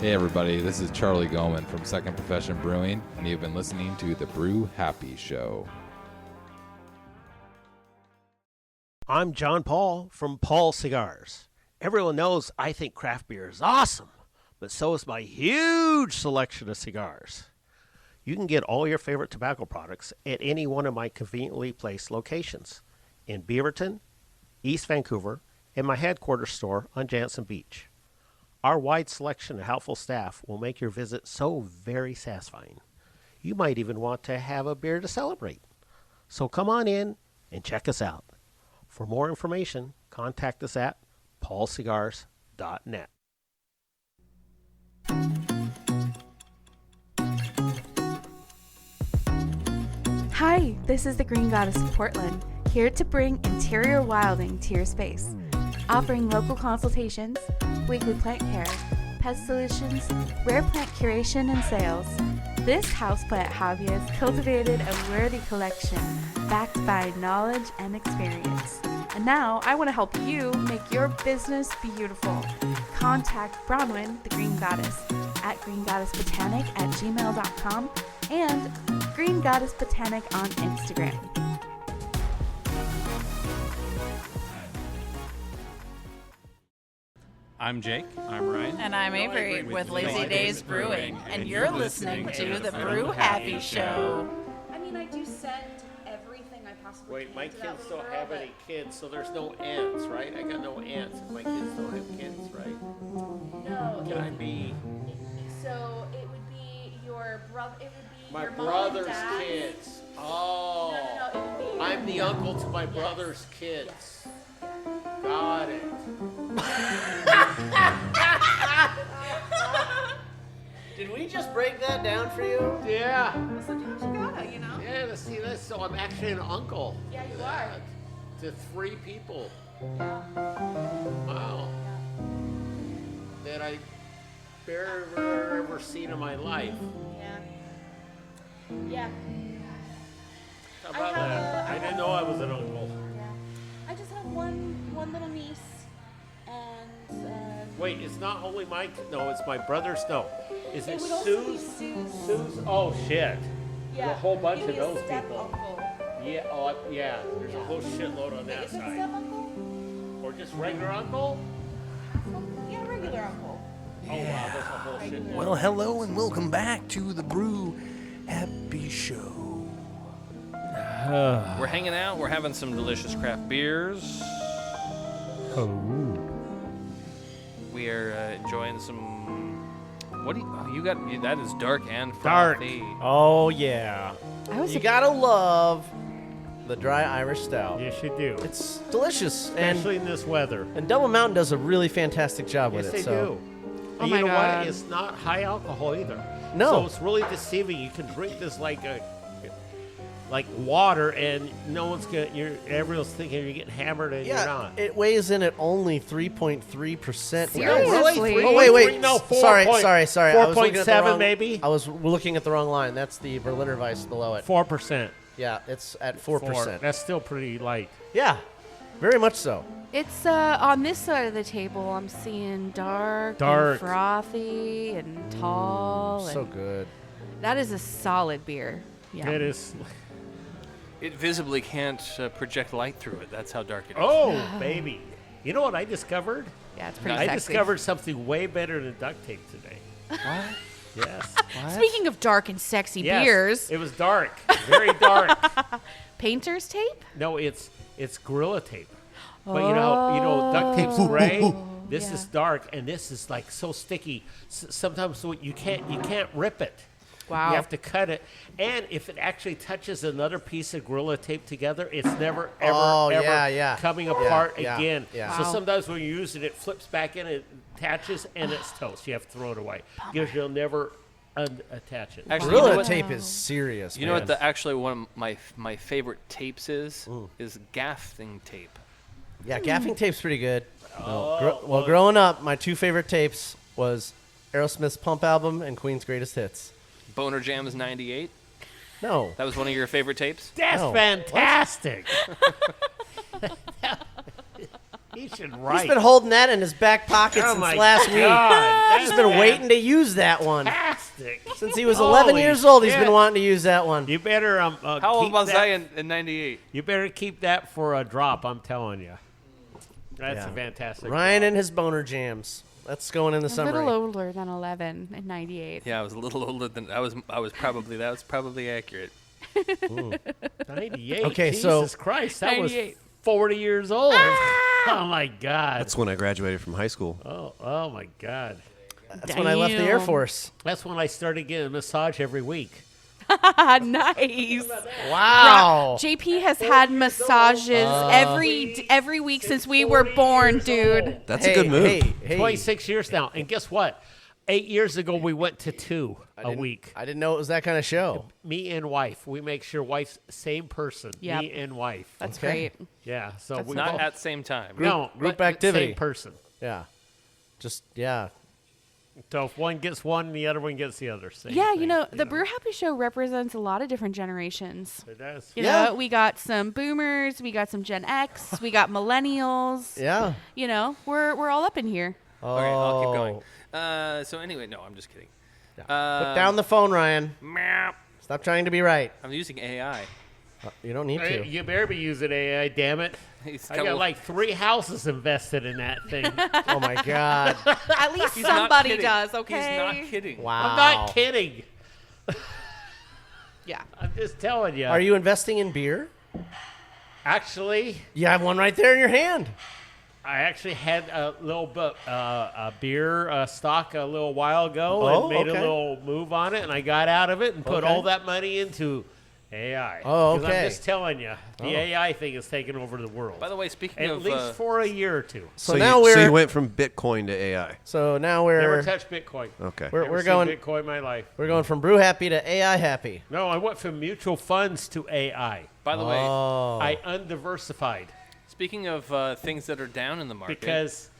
Hey everybody, this is Charlie Goman from Second Profession Brewing, and you've been listening to the Brew Happy Show. I'm John Paul from Paul Cigars. Everyone knows I think craft beer is awesome, but so is my huge selection of cigars. You can get all your favorite tobacco products at any one of my conveniently placed locations in Beaverton, East Vancouver, and my headquarters store on Jansen Beach. Our wide selection of helpful staff will make your visit so very satisfying. You might even want to have a beer to celebrate. So come on in and check us out. For more information, contact us at paulcigars.net. Hi, this is the Green Goddess of Portland, here to bring interior wilding to your space. Offering local consultations, weekly plant care, pest solutions, rare plant curation and sales. This houseplant hobby has cultivated a worthy collection backed by knowledge and experience. And now I want to help you make your business beautiful. Contact Bronwyn, the Green Goddess, at greengoddessbotanic@gmail.com and Green Goddess Botanic on Instagram. I'm Jake. I'm Ryan. And I'm Avery with Lazy Days Brewing, and you're listening to the Brew Happy Show. I mean, I do send everything I possibly Wait, can my to kids that don't referral, have but- any kids, so there's no aunts, right? I got no aunts if my kids don't have kids, right? No. Can I be So it would be your brother. It would be my your mom brother's and dad. kids? Oh. No, it would be. I'm the uncle to my brother's kids. Got it. Did we just break that down for you? Yeah. Sometimes you gotta, you know. Yeah, to see this. So I'm actually an uncle. Yeah, you are. To 3 people. Yeah. Wow. That I barely ever seen in my life. Yeah. Yeah. How about that? I didn't know I was an uncle. Yeah. I just have one little niece, and Wait, it's not only my. No, it's my brother's. No, is it it would also be Sue's? Sue's. Sue's. Oh shit. Yeah. There's a whole bunch Maybe of those a step people. Uncle. Yeah. Oh, yeah. There's a whole shitload on that Is it side. step uncle? Or just regular uncle? Yeah, regular uncle. Oh wow, there's a whole shitload. Well, hello and welcome back to the Brew Happy Show. We're hanging out. We're having some delicious craft beers. Oh. We are enjoying some. What do you? Oh, you got that is dark and Dark. frothy. Oh, yeah. You gotta love the dry Irish stout. Yes, you do. It's delicious, Especially in this weather. and Double Mountain does a really fantastic job Yes, with they it. So do. Oh And my you know God. what? It's not high alcohol either. No. So it's really deceiving. You can drink this like water, and no one's gonna. Everyone's thinking you're getting hammered, and you're not. it weighs in at only 3.3%. Seriously? Oh wait. No, sorry. I was looking at the 4.7 wrong- maybe. I was looking at the wrong line. That's the Berliner Weiss below it. 4%. Yeah, it's at 4%. That's still pretty light. Yeah, very much so. It's on this side of the table. I'm seeing dark, Dark. and frothy, and tall. So and good. that is a solid beer. Yeah. It is. It visibly can't project light through it. That's how dark it is. Oh, baby. You know what I discovered? Yeah, it's pretty I sexy. discovered something way better than duct tape today. What? Yes. Speaking of dark and sexy Yes, beers, it was dark. Very dark. painter's tape. No, it's Gorilla Tape. But you know, duct tape's gray. This Yeah. is dark, and this is like so sticky. Sometimes you can't rip it. Wow. You have to cut it, and if it actually touches another piece of Gorilla Tape together, it's never ever coming apart again. Yeah. So Wow. sometimes when you use it, it flips back in, it attaches, and it's toast. You have to throw it away because you'll never unattach it. Actually, Gorilla you know what- Tape is serious. You know what? man. Actually one of my favorite tapes is gaffing tape. Yeah, gaffing tape's pretty good. Growing up, my 2 favorite tapes was Aerosmith's Pump album and Queen's Greatest Hits. Boner Jams '98. No. That was one of your favorite tapes. That's No. fantastic. He should write. He's been holding that in his back pocket Oh since my last week. God, He's that's been waiting to use that one. fantastic. Since he was 11 Holy years old, he's shit. been wanting to use that one. You better How old keep was that- I in '98? You better keep that for a drop. I'm telling you. That's Yeah. a fantastic. Ryan and his boner jams. That's going in the A summary. little older than 11 in '98. Yeah, I was a little older than I was probably that was probably accurate. 98. Okay, Jesus so- Christ, that was 98. 40 years old. Oh my God. That's when I graduated from high school. Oh my God. That's when I left the Air Force. That's when I started getting a massage every week. Nice. Wow. JP has had massages every week since we were born, dude. That's a good move. Hey. 26 years now. And guess what? 8 years ago, we went to 2 a week. I didn't know it was that kind of show. Me and wife. We make sure wife's same person. Yep. Me and wife. That's great. Yeah. So we Not both- at the same time. Group but activity. Same person. Yeah. Just, yeah. So if one gets one, the other one gets the other. Yeah, you know, the Brew Happy Show represents a lot of different generations. It does. You know, we got some boomers, we got some Gen X, we got millennials. Yeah. You know, we're all up in here. Oh. Okay, I'll keep going. So anyway, no, I'm just kidding. Put down the phone, Ryan. Meow. Stop trying to be right. I'm using AI. You don't need to. You better be using AI, damn it. I got like 3 houses invested in that thing. Oh, my God. At least He's not somebody kidding. does, okay? He's not kidding. Wow. I'm not kidding. Yeah. I'm just telling you. Are you investing in beer? Actually, You have one right there in your hand. I actually had a little a beer stock a little while ago Oh, and made okay. a little move on it, and I got out of it and put Okay. all that money into AI. Oh, 'Cause okay. I'm just telling you, the AI thing is taking over the world. By the way, speaking At of least for a year or two. So you, now so we're you went from Bitcoin to AI. so now Never we're touched Bitcoin. Okay. we're Never seen going Bitcoin in my life. we're going from Brew Happy to AI Happy. No, I went from mutual funds to AI. by the way, Oh. I undiversified speaking of things that are down in the market, because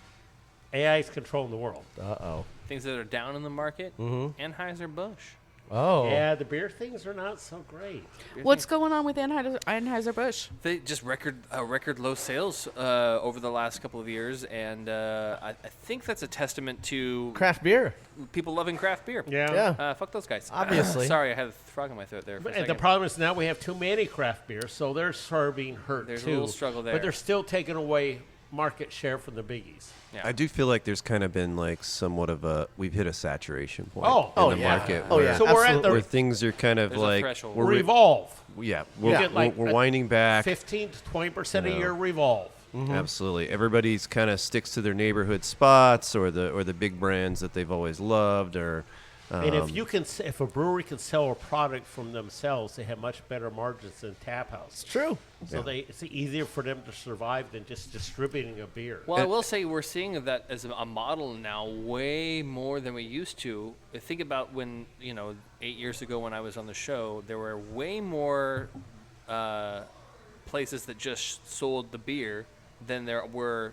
AI is controlling the world. Uh-oh. things that are down in the market, Anheuser-Busch. Oh. Yeah, the beer things are not so great. What's going on with Anheuser-Busch? They just record low sales over the last couple of years, and I think that's a testament to Craft beer. people loving craft beer. Yeah. Yeah. Fuck those guys. Obviously. Sorry, I had a frog in my throat there for a And second. the problem is now we have too many craft beers, so they're sort of being hurt There's a too. little struggle there. But they're still taking away market share from the biggies. Yeah. I do feel like there's kind of been like somewhat of we've hit a saturation point Oh, in the yeah. market. Oh, where, yeah. So we're at Absolutely. where things are kind of There's a like threshold. Revolve. we're get like we're a winding back. 15 to 20% a No. year revolve. Absolutely, everybody's kind of sticks to their neighborhood spots or the big brands that they've always loved. Or And if a brewery can sell a product from themselves, they have much better margins than tap house. It's true. So it's easier for them to survive than just distributing a beer. Well, I will say we're seeing that as a model now way more than we used to. Think about when, 8 years ago when I was on the show, there were way more places that just sold the beer than there were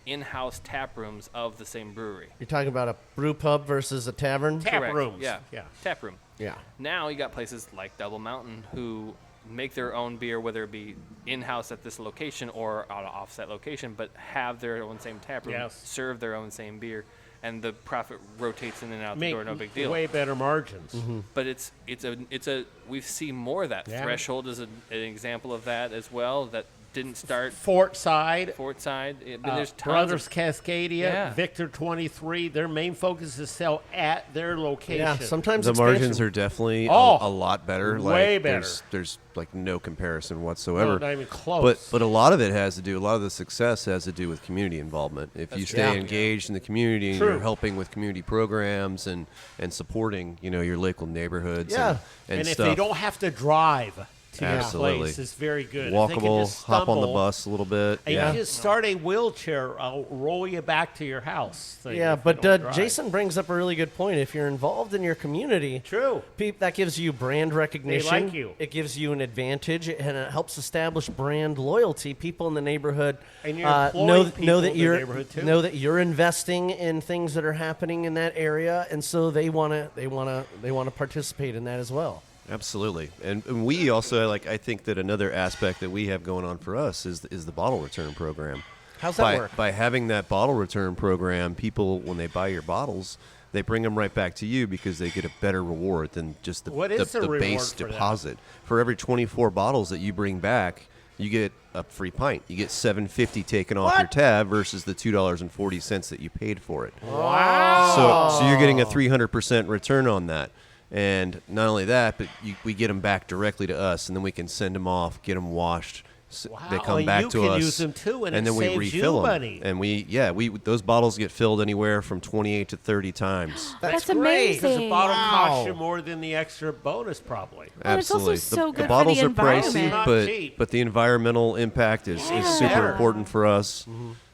in-house tap rooms of the same brewery. You're talking about a brew pub versus a tavern? Tap Correct. rooms. Yeah. Yeah. Tap room. Yeah. Now you got places like Double Mountain who make their own beer, whether it be in-house at this location or on an offset location, but have their own same tap room, Yes. serve their own same beer, and the profit rotates in and out the Make door, no big deal. way better margins. But it's a we see more of that. Yeah. Threshold is an example of that as well. That didn't start Fort Side. But there's tons Brothers of, Cascadia, Yeah. Victor 23. Their main focus is sell at their location. Yeah, sometimes the expansion. margins are definitely Oh, a lot better. way like, better. There's like no comparison whatsoever. No, not even close. But a lot of it has to do. A lot of the success has to do with community involvement. If you That's stay true. engaged in the community and True. you're helping with community programs and supporting your local neighborhoods Yeah. and if stuff. they don't have to drive to your Absolutely. place, it's very good. If they can walkable, just hop on the stumble bus a little bit. And Yeah. you just start a wheelchair, I'll roll you back to your house. thing Yeah, if you but don't drive. Jason brings up a really good point. If you're involved in your community, True. that gives you brand recognition. like you. It gives you an advantage, and it helps establish brand loyalty. People in the neighborhood And you're know employing people that in the you're neighborhood, too. know that you're investing in things that are happening in that area, and so they want to participate in that as well. Absolutely, and we also I think that another aspect that we have going on for us is the bottle return program. How's that work? By having that bottle return program, people when they buy your bottles, they bring them right back to you because they get a better reward than just the What is the reward base for that? deposit. For every 24 bottles that you bring back, you get a free pint. You get $7.50 taken off your tab versus the $2.40 that you paid for it. Wow. So you're getting a 300% return on that. And not only that, but we get them back directly to us, and then we can send them off, get them washed, They Wow, come and back you to can us, use them too, and it then we saves refill you them. money. And those bottles get filled anywhere from 28 to 30 times. That's great, amazing. because the bottle costs you Wow. more than the extra bonus, probably. Well, it's also Absolutely. so the good for bottles the are pricey, environment. Not cheap. but the environmental impact is super Better. important for us.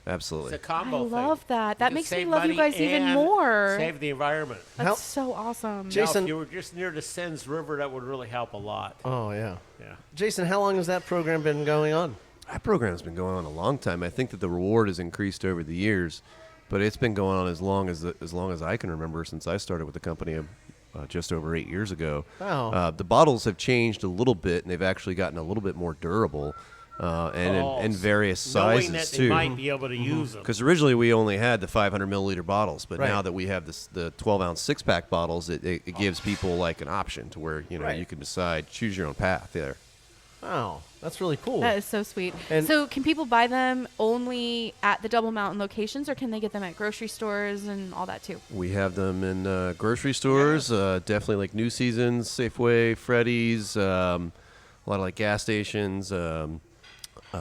It's Absolutely. a combo I thing. love that. That You makes me save love you money guys even and more. Save the environment. That's How- so awesome. Jason- Now, if you were just near the Sens River, that would really help a lot. Oh, yeah. Yeah. Jason, how long has that program been going on? That program's been going on a long time. I think that the reward has increased over the years, but it's been going on as long as I can remember since I started with the company just over 8 years ago. Wow. The bottles have changed a little bit, and they've actually gotten a little bit more durable, and in various Knowing sizes that too. they might be able to use them. Because originally we only had the 500 milliliter bottles, but Right. now that we have the 12-ounce six-pack bottles, it gives people like an option to where Right. you can decide, choose your own path there. Wow, that's really cool. That is so sweet. And- So, can people buy them only at the Double Mountain locations, or can they get them at grocery stores and all that too? We have them in grocery stores, definitely like New Seasons, Safeway, Freddy's, a lot of like gas stations,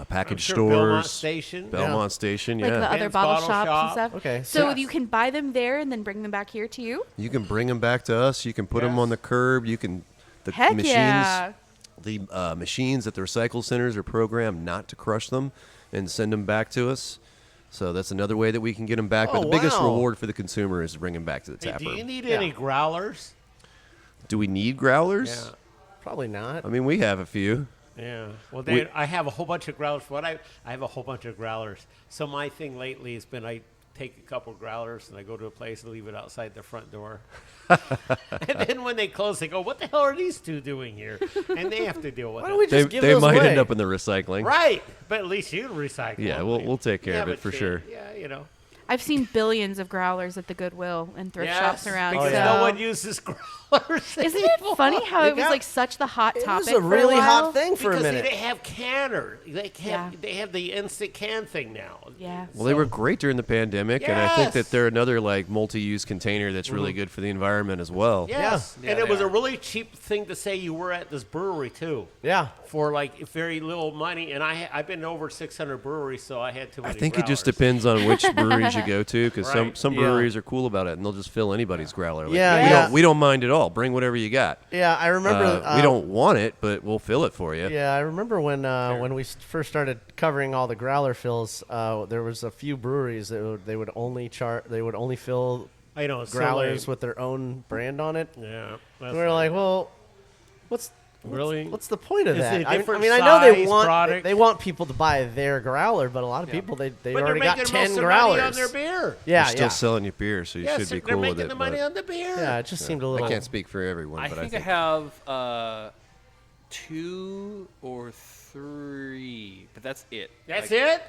package sure stores. Belmont Station. Belmont Station, Like yeah. the other Ben's bottle Bottle shops Shop. and stuff. Okay, So so- you can buy them there and then bring them back here to you. You can bring them back to us. You can put them Yes. on the curb. You can the Heck machines. yeah! The machines at the recycle centers are programmed not to crush them and send them back to us. So that's another way that we can get them back. But Oh, the biggest wow. reward for the consumer is to bring them back to the Hey, tap do you room. need Yeah. any growlers? Do we need growlers? Yeah. Probably not. I mean, we have a few. Yeah. Well, We- then I have a whole bunch of growlers. I have a whole bunch of growlers. So my thing lately has been I take a couple growlers and I go to a place and leave it outside the front door. And then when they close, they go, "What the hell are these two doing here?" And they have to deal with Why it. don't we They, just give they those might away? end up in the recycling. Right. But at least you recycle. Yeah, them. we'll take care Yeah, of it but for they- sure. Yeah, you know. I've seen billions of growlers at the Goodwill and thrift shops around. Because so. no one uses growlers. Isn't it funny how They it was got- like such the hot It topic? was a for really while? hot thing for a Because minute. they have canner. They have the instant can thing now. Yeah. Well, they were great during the pandemic, and I think that Yes. they're another like multi-use container that's really good for the environment as well. Yes. Yeah, And it they was a are. really cheap thing to say you were at this brewery too. Yeah. For like very little money, and I've been to over 600 breweries, so I had too I many. think it just growlers. depends on which breweries you go to, because Right. some Yeah. breweries are cool about it, and they'll just fill anybody's growler. Like, Yeah, we yeah. don't we don't mind at all. Bring whatever you got. Yeah, I remember. We don't want it, but we'll fill it for you. Yeah, I remember when we first started covering all the growler fills. There was a few breweries that they would only fill I know it's so growlers lame. with their own brand on it. Yeah. We were like, well, what's Really? what's the point of Is that? it a I different mean, I know they size want product? they want people to buy their growler, but a lot of people they But already they're got making 10 most of the growlers. money on their beer. Yeah, They're still selling you beer, so you Yes, should be they're cool with making it. the money but- on the beer. Yeah, it just seemed a little. I can't speak for everyone, I but think I have 2 or 3, but that's it. That's Like, it?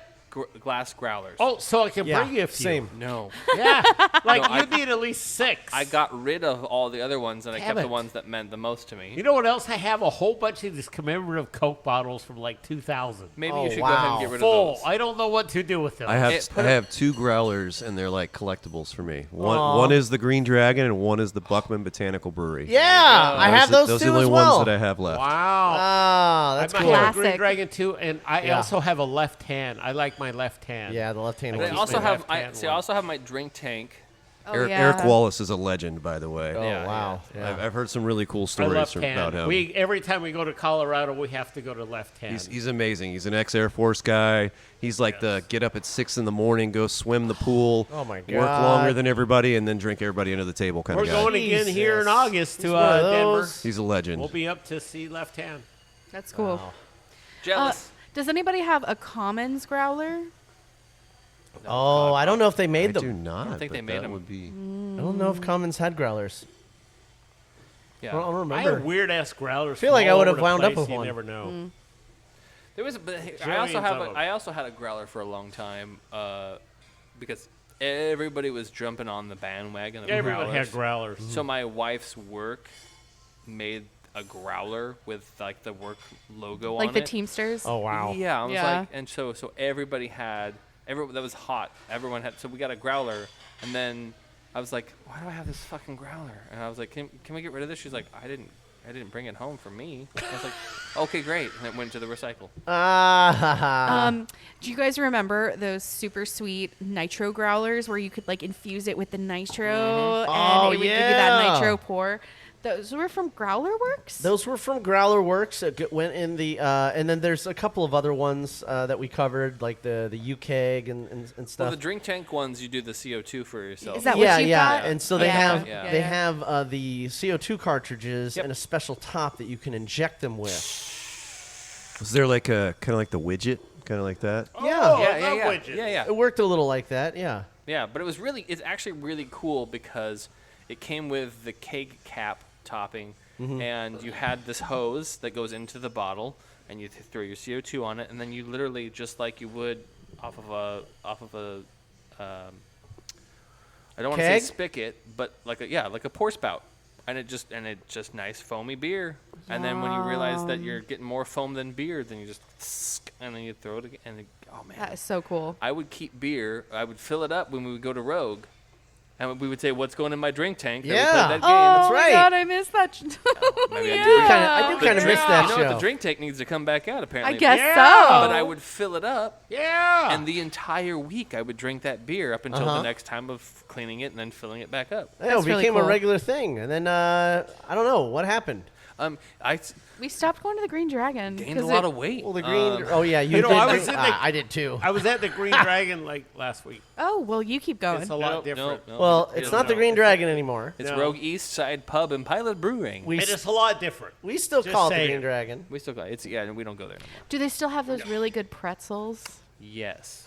Glass growlers. Oh, so I can Yeah, bring you a few. same. No. Yeah. Like No, you need at least 6. I got rid of all the other ones, and I Damn kept it. the ones that meant the most to me. You know what else? I have a whole bunch of these commemorative Coke bottles from like 2000. Maybe Oh, you should go ahead and wow. get rid Full. of those. I don't know what to do with them. I have It- I put 'em- have 2 growlers, and they're like collectibles for me. One Aw. one is the Green Dragon, and one is the Buckman Botanical Brewery. Yeah, I have those Those are two the only as well. ones that I have left. Wow. Ah, that's I cool. might have a Green Classic. Dragon too, and I Yeah. also have a left hand. I like my left hand. Yeah, the left hand. And I I keep also my have left-hand I one. also have my drink tank. Oh, Eric, yeah. Eric Wallace is a legend, by the way. Oh Yeah, wow. Yeah. I've heard some really cool My stories left from, hand. about him. Every time we go to Colorado, we have to go to left hand. He's amazing. He's an ex-Air Force guy. He's like the get up at 6 in the morning, go swim the pool, Oh, my work God. longer than everybody, and then drink everybody under the table kind We're of guy. going again here in Jesus. August He's to one of Denver. those. He's a legend. We'll be up to see left hand. That's cool. Jealous. Does anybody have a Commons growler? Oh, I don't know if they made I them. do not. I don't think but they made that them. would be. I don't know if Commons had growlers. Yeah. I don't I remember. have weird ass growlers. feel like from I would all have over the wound up place, with you one. never know. There was, but I Zillions also have of 'em. I also had a growler for a long time, because everybody was jumping on the bandwagon of Everyone growlers. had growlers. So my wife's work made a growler with like the work logo on Like it. the Teamsters? Oh wow. Yeah, I was Yeah. like, and so everybody had that was hot. Everyone had, so we got a growler, and then I was like, why do I have this fucking growler? And I was like, can we get rid of this? She's like, I didn't I didn't bring it home for me. I was like, okay, great. And it went to the recycle. Do you guys remember those super sweet nitro growlers where you could like infuse it with the nitro and it would give you that nitro pour? Those were from Growler Works? Those were from Growler Works. It went in the, and then there's a couple of other ones that we covered, like the UKEG and stuff. Well, the drink tank ones, you do the CO2 for yourself. Is that what you got? And so they have the CO2 cartridges and a special top that you can inject them with. Was there like a kind of like the widget, kind of like that? Yeah. It worked a little like that, yeah. Yeah, but it's actually really cool because it came with the keg cap topping, and you had this hose that goes into the bottle, and you throw your CO2 on it, and then you literally, just like you would off of a I don't want to say spigot, but like a pour spout, and it just nice foamy beer. And then when you realize that you're getting more foam than beer, then you just and then you throw it again, and oh man, that is so cool. I would keep beer. I would fill it up when we would go to Rogue. And we would say, "What's going in my drink tank?" Yeah, that we played that game. That's right. Oh my God, I miss that. Maybe I do kind of miss that you show. know, the drink tank needs to come back out. Apparently, I guess so. But I would fill it up. Yeah. And the entire week, I would drink that beer up until the next time of cleaning it and then filling it back up. Yeah, it became a regular thing, and then I don't know what happened. We stopped going to the Green Dragon. Gained a lot of weight. Well, the Green. you did. I did too. I was at the Green Dragon like last week. Oh, well, you keep going. It's a lot different. Well, it's not the Green Dragon anymore. It's Rogue East Side Pub and Pilot Brewing. It is a lot different. We still call it the Green Dragon. We still call it. We don't go there anymore. Do they still have those really good pretzels? Yes.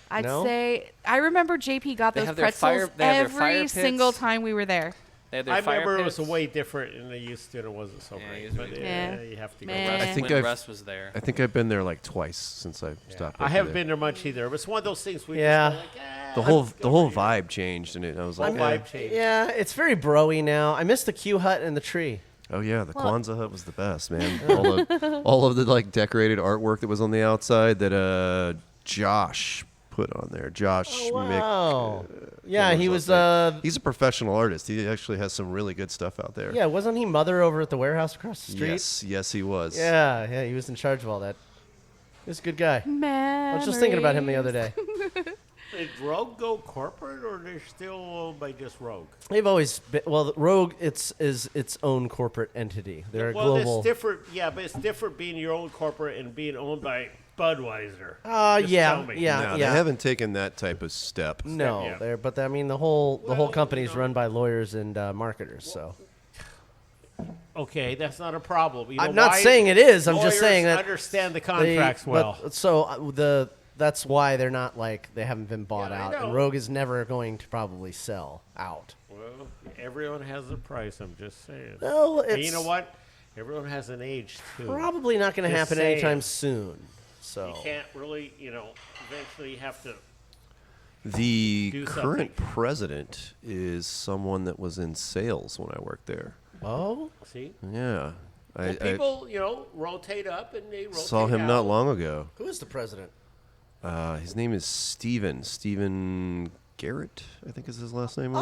I'd say I remember JP got those pretzels every single time we were there. I remember it was way different in the used to. It wasn't so great. But you have to go. I think Russ was there. I think I've been there like twice since I stopped. I haven't been there much either. But it's one of those things. The whole vibe changed, and I was like, vibe changed. Yeah, it's very broy now. I miss the Q hut and the tree. Oh yeah, the Kwanzaa hut was the best, man. all of the like decorated artwork that was on the outside that Josh put on there. Josh wow. He was. He's a professional artist. He actually has some really good stuff out there. Yeah, wasn't he mother over at the warehouse across the street? Yes, he was. Yeah, he was in charge of all that. He was a good guy. Man, I was just thinking about him the other day. Did Rogue go corporate, or they're still owned by just Rogue? They've always been. Well, Rogue is its own corporate entity. They're a global. It's different. Yeah, but it's different being your own corporate and being owned by Budweiser. No, they haven't taken that type of step. No, but the whole company is run by lawyers and marketers. So. Okay, that's not a problem. I'm not saying it is. I'm just saying that understand the contracts well. That's why they're not they haven't been bought out, and Rogue is never going to probably sell out. Well, everyone has a price. I'm just saying. No, and you know what? Everyone has an age too. Probably not going to happen anytime soon. So you can't really, eventually you have to. The current president is someone that was in sales when I worked there. Oh, see? Yeah. People, rotate up and they rotate saw him out. not long ago. Who is the president? His name is Steven Garrett, I think is his last name.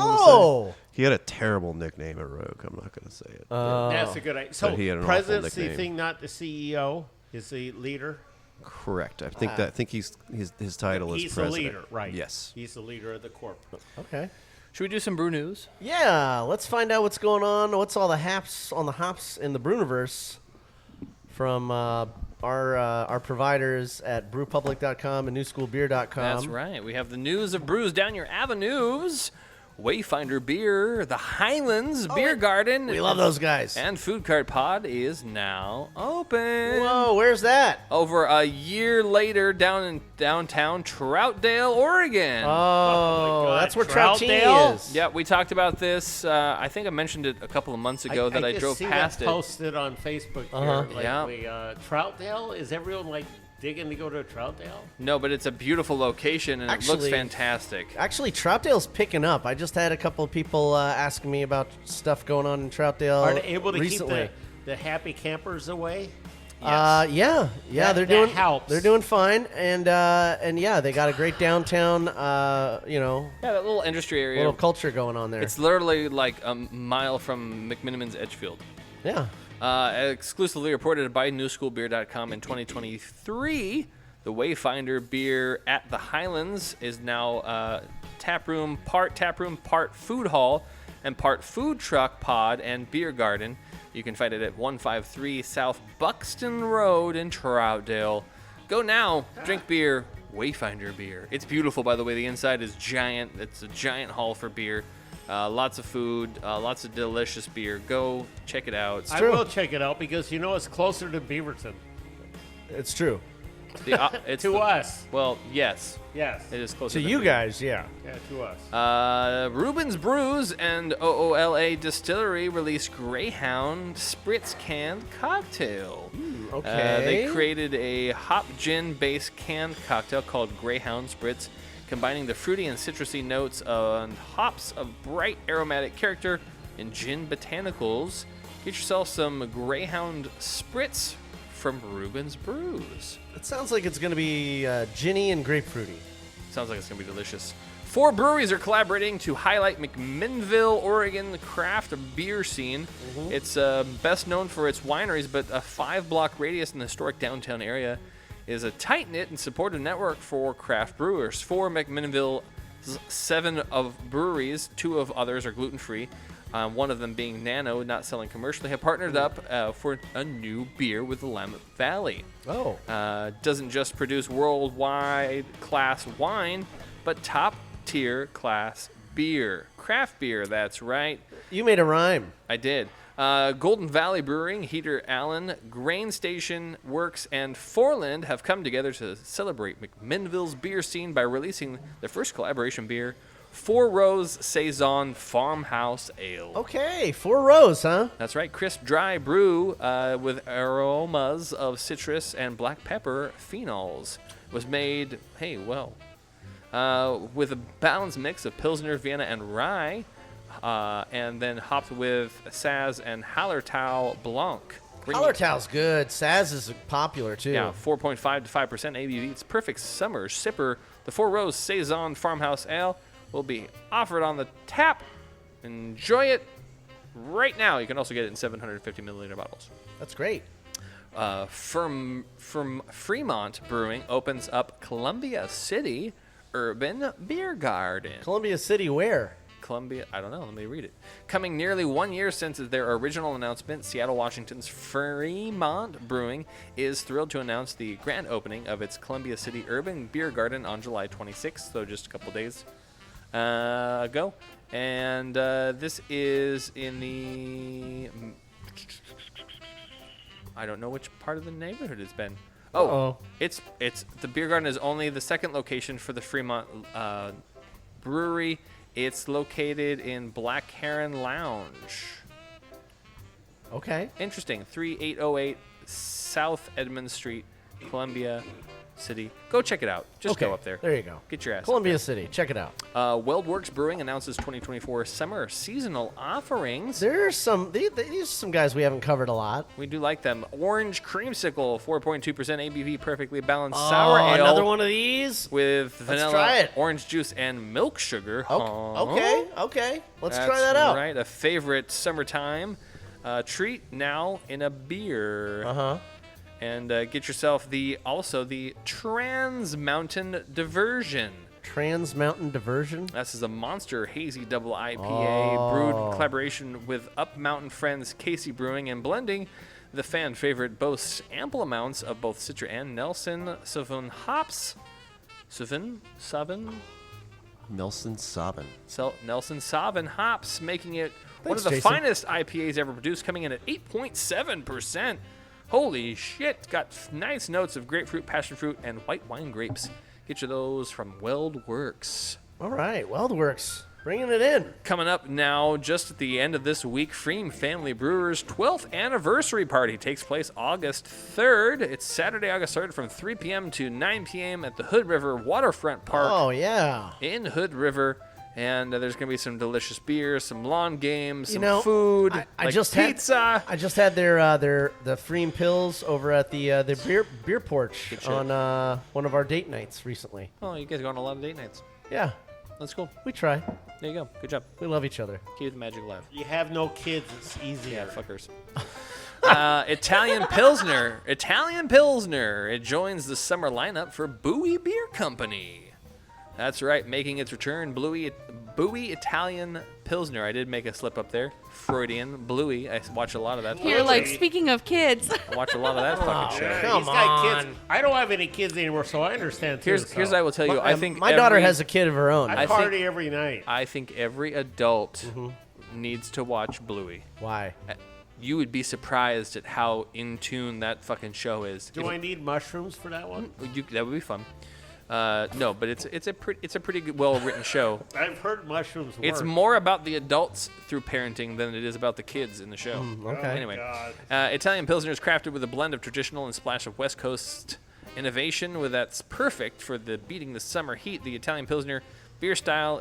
He had a terrible nickname at Rogue. I'm not going to say it. That's a good idea. So he had an presidency thing, not the CEO, is the leader. Correct. I think his title is president. He's the leader, right? Yes. He's the leader of the corporate. Okay. Should we do some brew news? Yeah, let's find out what's going on. What's all the hops in the Brewniverse from our providers at brewpublic.com and newschoolbeer.com. That's right. We have the news of brews down your avenues. Wayfinder Beer, the Highlands Beer Garden. We love those guys. And Food Cart Pod is now open. Whoa, where's that? Over a year later, down in downtown Troutdale, Oregon. Oh, that's where Troutdale is. Yeah, we talked about this. I think I mentioned it a couple of months ago that I drove past it. Posted on Facebook here. Troutdale, is everyone digging to go to Troutdale? No, but it's a beautiful location and it looks fantastic. Actually, Troutdale's picking up. I just had a couple of people asking me about stuff going on in Troutdale. Are they able to recently. keep the happy campers away? Yes. They're doing helps. They're doing fine, and they got a great downtown. that little industry area, little culture going on there. It's literally like a mile from McMiniman's Edgefield. Yeah. Exclusively reported by newschoolbeer.com in 2023, the Wayfinder beer at the Highlands is now part food hall, and part food truck pod and beer garden. You can find it at 153 South Buxton Road in Troutdale. Go now, drink beer, Wayfinder beer. It's beautiful, by the way. The inside is giant. It's a giant hall for beer. Lots of food, lots of delicious beer. Go check it out. I will check it out because it's closer to Beaverton. It's true. To us. Well, yes. Yes. It is closer To than you me. guys, yeah. Yeah, to us. Reuben's Brews and OOLA Distillery released Greyhound Spritz canned cocktail. Okay. They created a hop gin-based canned cocktail called Greyhound Spritz, combining the fruity and citrusy notes and hops of bright aromatic character and gin botanicals. Get yourself some Greyhound Spritz from Reuben's Brews. It sounds like it's going to be ginny and grapefruity. Sounds like it's going to be delicious. 4 breweries are collaborating to highlight McMinnville, Oregon craft beer scene. It's best known for its wineries, but a 5-block radius in the historic downtown area is a tight-knit and supportive network for craft brewers. 4 McMinnville, 7 of breweries, 2 of others are gluten-free. One of them being Nano, not selling commercially, have partnered up for a new beer with the Willamette Valley. Oh. Doesn't just produce worldwide class wine, but top-tier class beer. Craft beer, that's right. You made a rhyme. I did. Golden Valley Brewing, Heater Allen, Grain Station Works, and Foreland have come together to celebrate McMinnville's beer scene by releasing their first collaboration beer, 4 Rows Saison Farmhouse Ale. Okay, 4 rows, huh? That's right. Crisp, dry brew with aromas of citrus and black pepper phenols. Was made, with a balanced mix of Pilsner, Vienna, and rye, and then hopped with Saz and Hallertau Blanc. Hallertau's good. Saz is popular, too. Yeah, 4.5 to 5% ABV. It's perfect summer sipper. The 4 Rows Saison Farmhouse Ale will be offered on the tap. Enjoy it right now. You can also get it in 750 milliliter bottles. That's great. From Fremont Brewing opens up Columbia City Urban Beer Garden. Columbia City where? Columbia, I don't know. Let me read it. Coming nearly 1 year since their original announcement, Seattle, Washington's Fremont Brewing is thrilled to announce the grand opening of its Columbia City Urban Beer Garden on July 26th, so just a couple days ago. And this is in the... I don't know which part of the neighborhood it's been. Oh, it's the beer garden is only the second location for the Fremont brewery. It's located in Black Heron Lounge. Okay. Interesting. 3808 South Edmond Street, Columbia City. Go check it out. Just go up there. There you go. Get your ass Columbia up City. Check it out. Weldworks Brewing announces 2024 summer seasonal offerings. There's some. These are some guys we haven't covered a lot. We do like them. Orange Creamsicle, 4.2% ABV, perfectly balanced sour ale. Another one of these with vanilla, try it. orange juice, and milk sugar. Okay. Let's try that That's out. right. A favorite summertime treat now in a beer. And get yourself the Trans Mountain Diversion. Trans Mountain Diversion? This is a monster hazy double IPA brewed in collaboration with Up Mountain friends Casey Brewing and blending. The fan favorite boasts ample amounts of both Citra and Nelson Sauvin hops. Nelson Sauvin hops, making it one of the finest IPAs ever produced, coming in at 8.7%. Holy shit. Got nice notes of grapefruit, passion fruit, and white wine grapes. Get you those from Weldworks. All right, Weldworks. Bringing it in. Coming up now, just at the end of this week, Freem Family Brewers' 12th anniversary party takes place August 3rd. It's Saturday, August 3rd from 3 p.m. to 9 p.m. at the Hood River Waterfront Park. Oh, yeah. In Hood River. And there's going to be some delicious beers, some lawn games, some food, I just pizza. I just had the Freem Pills over at the beer porch on one of our date nights recently. Oh, you guys go on a lot of date nights. Yeah. That's cool. We try. There you go. Good job. We love each other. Keep the magic alive. You have no kids, it's easier. Yeah, fuckers. Italian Pilsner. Italian Pilsner. It joins the summer lineup for Bowie Beer Company. That's right, making its return, Bowie Italian Pilsner. I did make a slip up there. Freudian, Bluey. I watch a lot of that. You're like, speaking of kids. I watch a lot of that fucking show. Come on. Kids. I don't have any kids anymore, so I understand too. Here's I will tell you. I think my daughter has a kid of her own. I party every night. I think every adult needs to watch Bluey. Why? You would be surprised at how in tune that fucking show is. Do I need mushrooms for that one? That would be fun. No, but it's a pretty good, well-written show. I've heard mushrooms work. It's more about the adults through parenting than it is about the kids in the show. Okay. Anyway, Italian Pilsner is crafted with a blend of traditional and splash of West Coast innovation. That's perfect for beating the summer heat. The Italian Pilsner beer style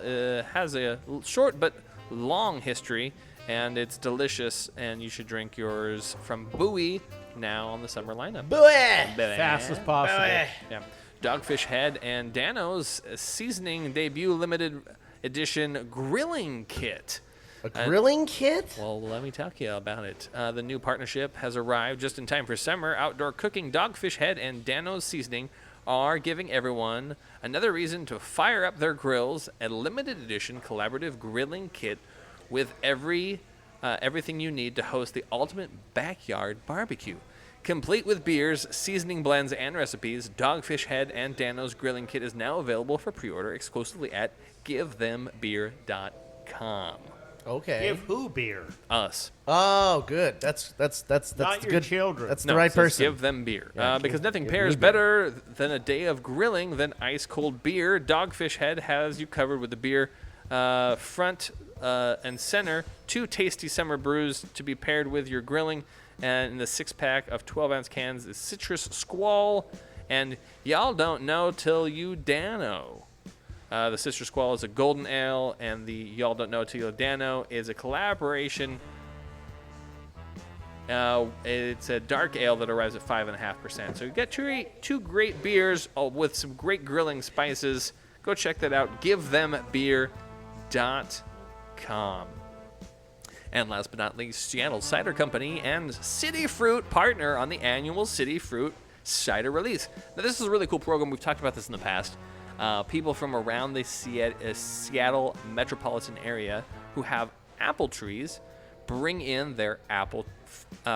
has a short but long history, and it's delicious. And you should drink yours from Bowie now on the summer lineup. Bowie! Fast as possible. Bowie. Yeah. Dogfish Head and Dano's seasoning debut limited edition grilling kit. A grilling kit? Well, let me tell you about it. The new partnership has arrived just in time for summer. Outdoor cooking, Dogfish Head and Dano's seasoning are giving everyone another reason to fire up their grills. A limited edition collaborative grilling kit with everything you need to host the ultimate backyard barbecue. Complete with beers, seasoning blends, and recipes, Dogfish Head and Dano's grilling kit is now available for pre-order exclusively at GiveThemBeer.com. Okay. Give who beer? Us. Oh, good. That's Not your good. children. That's No, the right it says person. Give them beer. Yeah, Because nothing give pairs me beer. better than a day of grilling than ice-cold beer. Dogfish Head has you covered with the beer front and center. 2 tasty summer brews to be paired with your grilling. And in the 6-pack of 12-ounce cans is Citrus Squall and Y'all Don't Know Till You Dano. The Citrus Squall is a golden ale, and the Y'all Don't Know Till You Dano is a collaboration. It's a dark ale that arrives at 5.5%. So you get two great beers with some great grilling spices. Go check that out. GiveThemBeer.com. And last but not least, Seattle Cider Company and City Fruit partner on the annual City Fruit Cider Release. Now, this is a really cool program. We've talked about this in the past. People from around the Seattle metropolitan area who have apple trees bring in their apple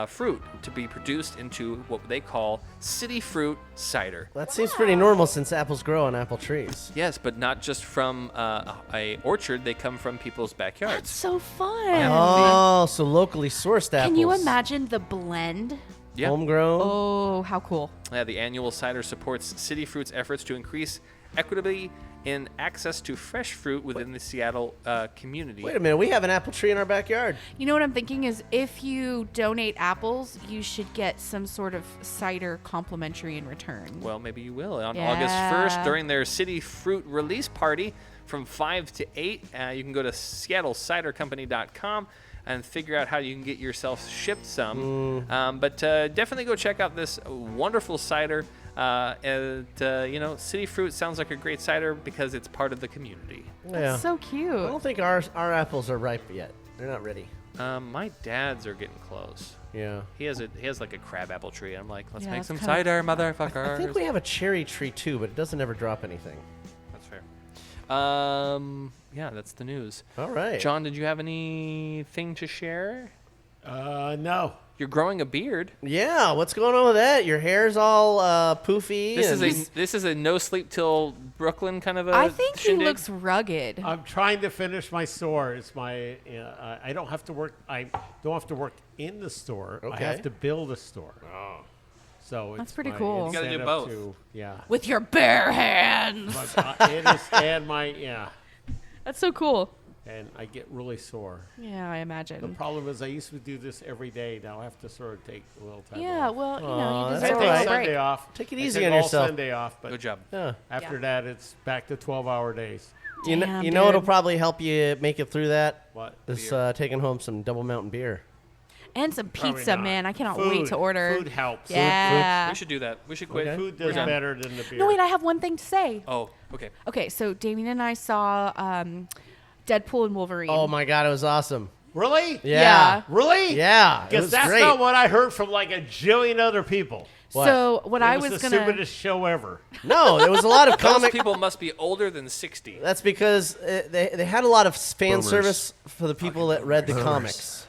fruit to be produced into what they call City Fruit Cider. That seems pretty normal since apples grow on apple trees. Yes, but not just from a orchard. They come from people's backyards. That's so fun. Oh, so locally sourced apples. Can you imagine the blend? Yeah. Homegrown? Oh, how cool. The annual cider supports City Fruit's efforts to increase equity in access to fresh fruit within the Seattle community. Wait a minute, we have an apple tree in our backyard. You know what I'm thinking is if you donate apples, you should get some sort of cider complimentary in return. Well, maybe you will. On Yeah. August 1st, during their City Fruit release party from 5 to 8, you can go to seattlecidercompany.com and figure out how you can get yourself shipped some. But definitely go check out this wonderful cider. City Fruit sounds like a great cider because it's part of the community. That's so cute. I don't think our apples are ripe yet. They're not ready. My dad's are getting close. Yeah. He has like a crab apple tree. I'm like, let's Yeah, make it's some kinda- cider, motherfuckers. I think we have a cherry tree too, but it doesn't ever drop anything. That's fair. Yeah, that's the news. All right. John, did you have anything to share? No. You're growing a beard. Yeah, what's going on with that? Your hair's all poofy. This is a no sleep till Brooklyn kind of a. I think shindig. he looks rugged. I'm trying to finish my store. It's my. I don't have to work. I don't have to work in the store. Okay. I have to build a store. Oh. So That's it's pretty my cool. You gotta do incentive both. Yeah. With your bare hands. But, it is, and my That's so cool. and I get really sore. Yeah, I The imagine. problem is I used to do this every day. Now I have to sort of take a little time Yeah, off. well, you Aw, know, that's you I deserve all take a right. break. Sunday off. Take it I easy take on all yourself. Sunday off, but Good job. Yeah. after that it's back to 12-hour days. You know, Damn, you know what'll dude. probably help you make it through that? What? Is taking home some Double Mountain beer. And some Probably pizza, not. man. I cannot Food. wait to order. Food helps. Yeah. We should do that. We should quit. Okay. Food We're does done. better than the beer. No, wait, I have one thing to say. Oh, okay. Okay, so Damian and I saw Deadpool and Wolverine. Oh my God, it was awesome. Really? Yeah. Really? Yeah. It Because was that's great. not what I heard from like a jillion other people. So what I It was was the gonna stupidest show ever. No, there was a lot of Those comic. people must be older than 60. That's because they had a lot of fan Boomers. service for the people that read the comics.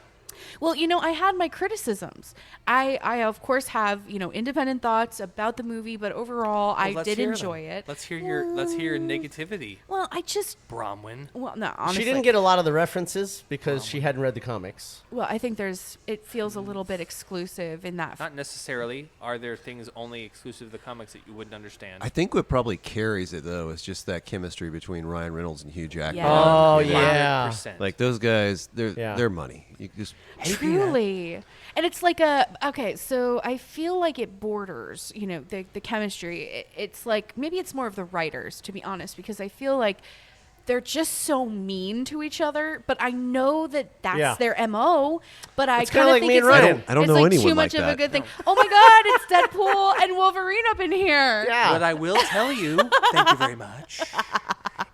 Well, I had my criticisms. I of course have, independent thoughts about the movie, but overall I let's did hear enjoy them. it. Let's hear your negativity. Well, I just Bronwyn. well, no, honestly. She didn't get a lot of the references because she hadn't read the comics. Well, I think it feels a little bit exclusive in that. Not necessarily. Are there things only exclusive to the comics that you wouldn't understand? I think what probably carries it though is just that chemistry between Ryan Reynolds and Hugh Jackman. Yeah. Oh, You know? yeah. 100%. Like those guys, they're money. You just Truly. And it's like so I feel like it borders, the chemistry. It's like, maybe it's more of the writers, to be honest, because I feel like they're just so mean to each other, but I know that's their MO, but I It's kinda kind of like think me it's and like, Ryan. I don't it's know like anyone too much like of that. a good thing. Oh my God, it's Deadpool and Wolverine up in here. Yeah. What I will tell you, thank you very much,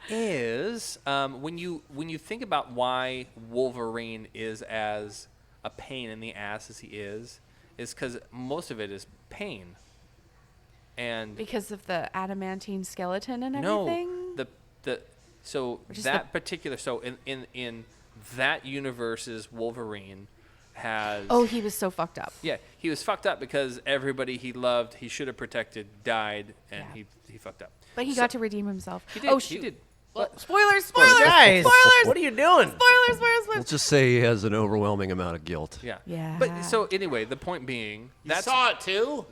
is when you think about why Wolverine is as a pain in the ass as he is because most of it is pain. And Because of the adamantine skeleton and everything? no, in that universe's Wolverine has. Oh, he was so fucked up. Yeah, he was fucked up because everybody he loved, he should have protected, died, and he fucked up. But he got to redeem himself. He did. Oh, He shoot. did. Spoilers! Guys, Spoilers! what are you doing? Spoilers! we'll just say he has an overwhelming amount of guilt. Yeah. Yeah. But so anyway, the point being, You saw it too?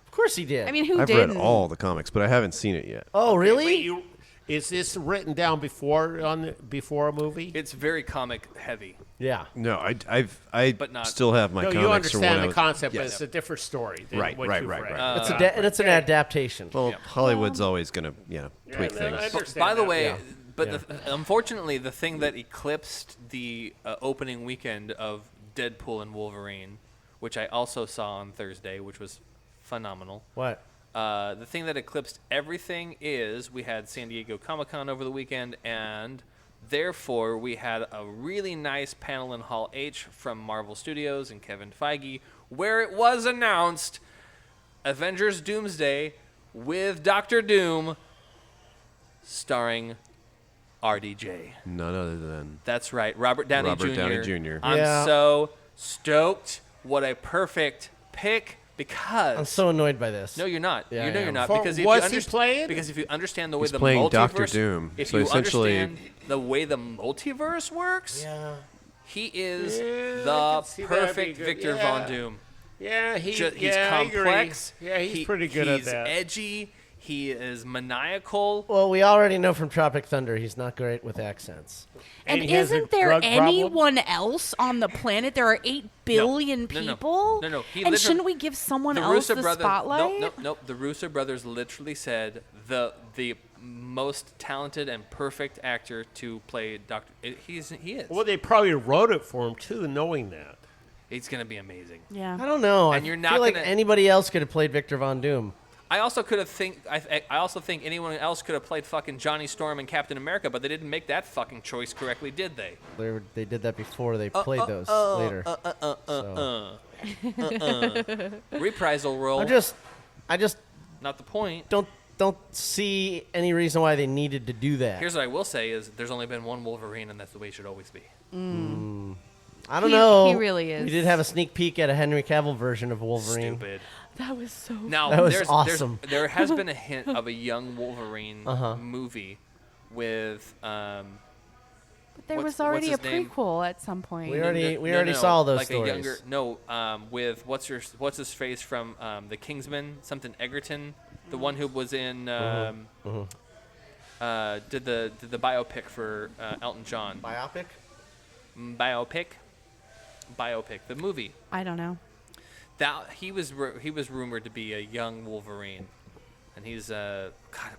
Of course he did. I mean, who I've didn't? read all the comics, but I haven't seen it yet. Oh, really? Wait, is this written down before a movie? it's very comic heavy. Yeah. No, I But not- still have my No, comics. you from when understand I the was- concept, but Yes. it's a different story. Than Right, what right, you've right, read. right. It's an adaptation. Well, Hollywood's always going to tweak no, things. I understand By the that. way, Yeah. but unfortunately, the thing that eclipsed the opening weekend of Deadpool and Wolverine, which I also saw on Thursday, which was phenomenal. What? The thing that eclipsed everything is we had San Diego Comic-Con over the weekend, and therefore we had a really nice panel in Hall H from Marvel Studios and Kevin Feige, where it was announced Avengers Doomsday with Doctor Doom starring RDJ. None other than That's right, Robert Downey Jr. Downey Jr. I'm Yeah. so stoked. What a perfect pick because I'm so annoyed by this. no, you're not. Yeah, you know I you're am. not For- because if what's you he playing? Because if you understand the way He's the playing multiverse, Dr. Doom. if So you essentially- understand the way the multiverse works, Yeah. he is Yeah, I the can see that'd be perfect good. Victor Yeah. Von Doom. Yeah, he's He's complex. Yeah, he's pretty good at that. He's edgy. He is maniacal. Well, we already know from Tropic Thunder he's not great with accents. And he has a isn't there drug problem? anyone else on the planet? There are 8 billion No, no. people. No, no. He And literally- shouldn't we give someone The else Russo the brothers. spotlight? Nope. The Russo brothers literally said the most talented and perfect actor to play Doctor. He is. Well, they probably wrote it for him too, knowing that. It's gonna be amazing. Yeah. I don't know. And I you're feel not like gonna- anybody else could have played Victor Von Doom. I also could have I also think anyone else could have played fucking Johnny Storm and Captain America, but they didn't make that fucking choice correctly, did they? They did that before they played those later. Reprisal role. I just Not the point. don't see any reason why they needed to do that. Here's what I will say: is there's only been one Wolverine, and that's the way it should always be. I don't He- know. he really is. We did have a sneak peek at a Henry Cavill version of Wolverine. Stupid. That was so. Now That was there's, awesome. there has been a hint of a young Wolverine Uh-huh. movie with But there what's- was already a what's his name? prequel at some point. We already saw those like stories. A younger, with what's his face from the Kingsman, something Egerton, the one who was in did the biopic for Elton John. Biopic, the movie. I don't know. That he was rumored to be a young Wolverine, and he's God,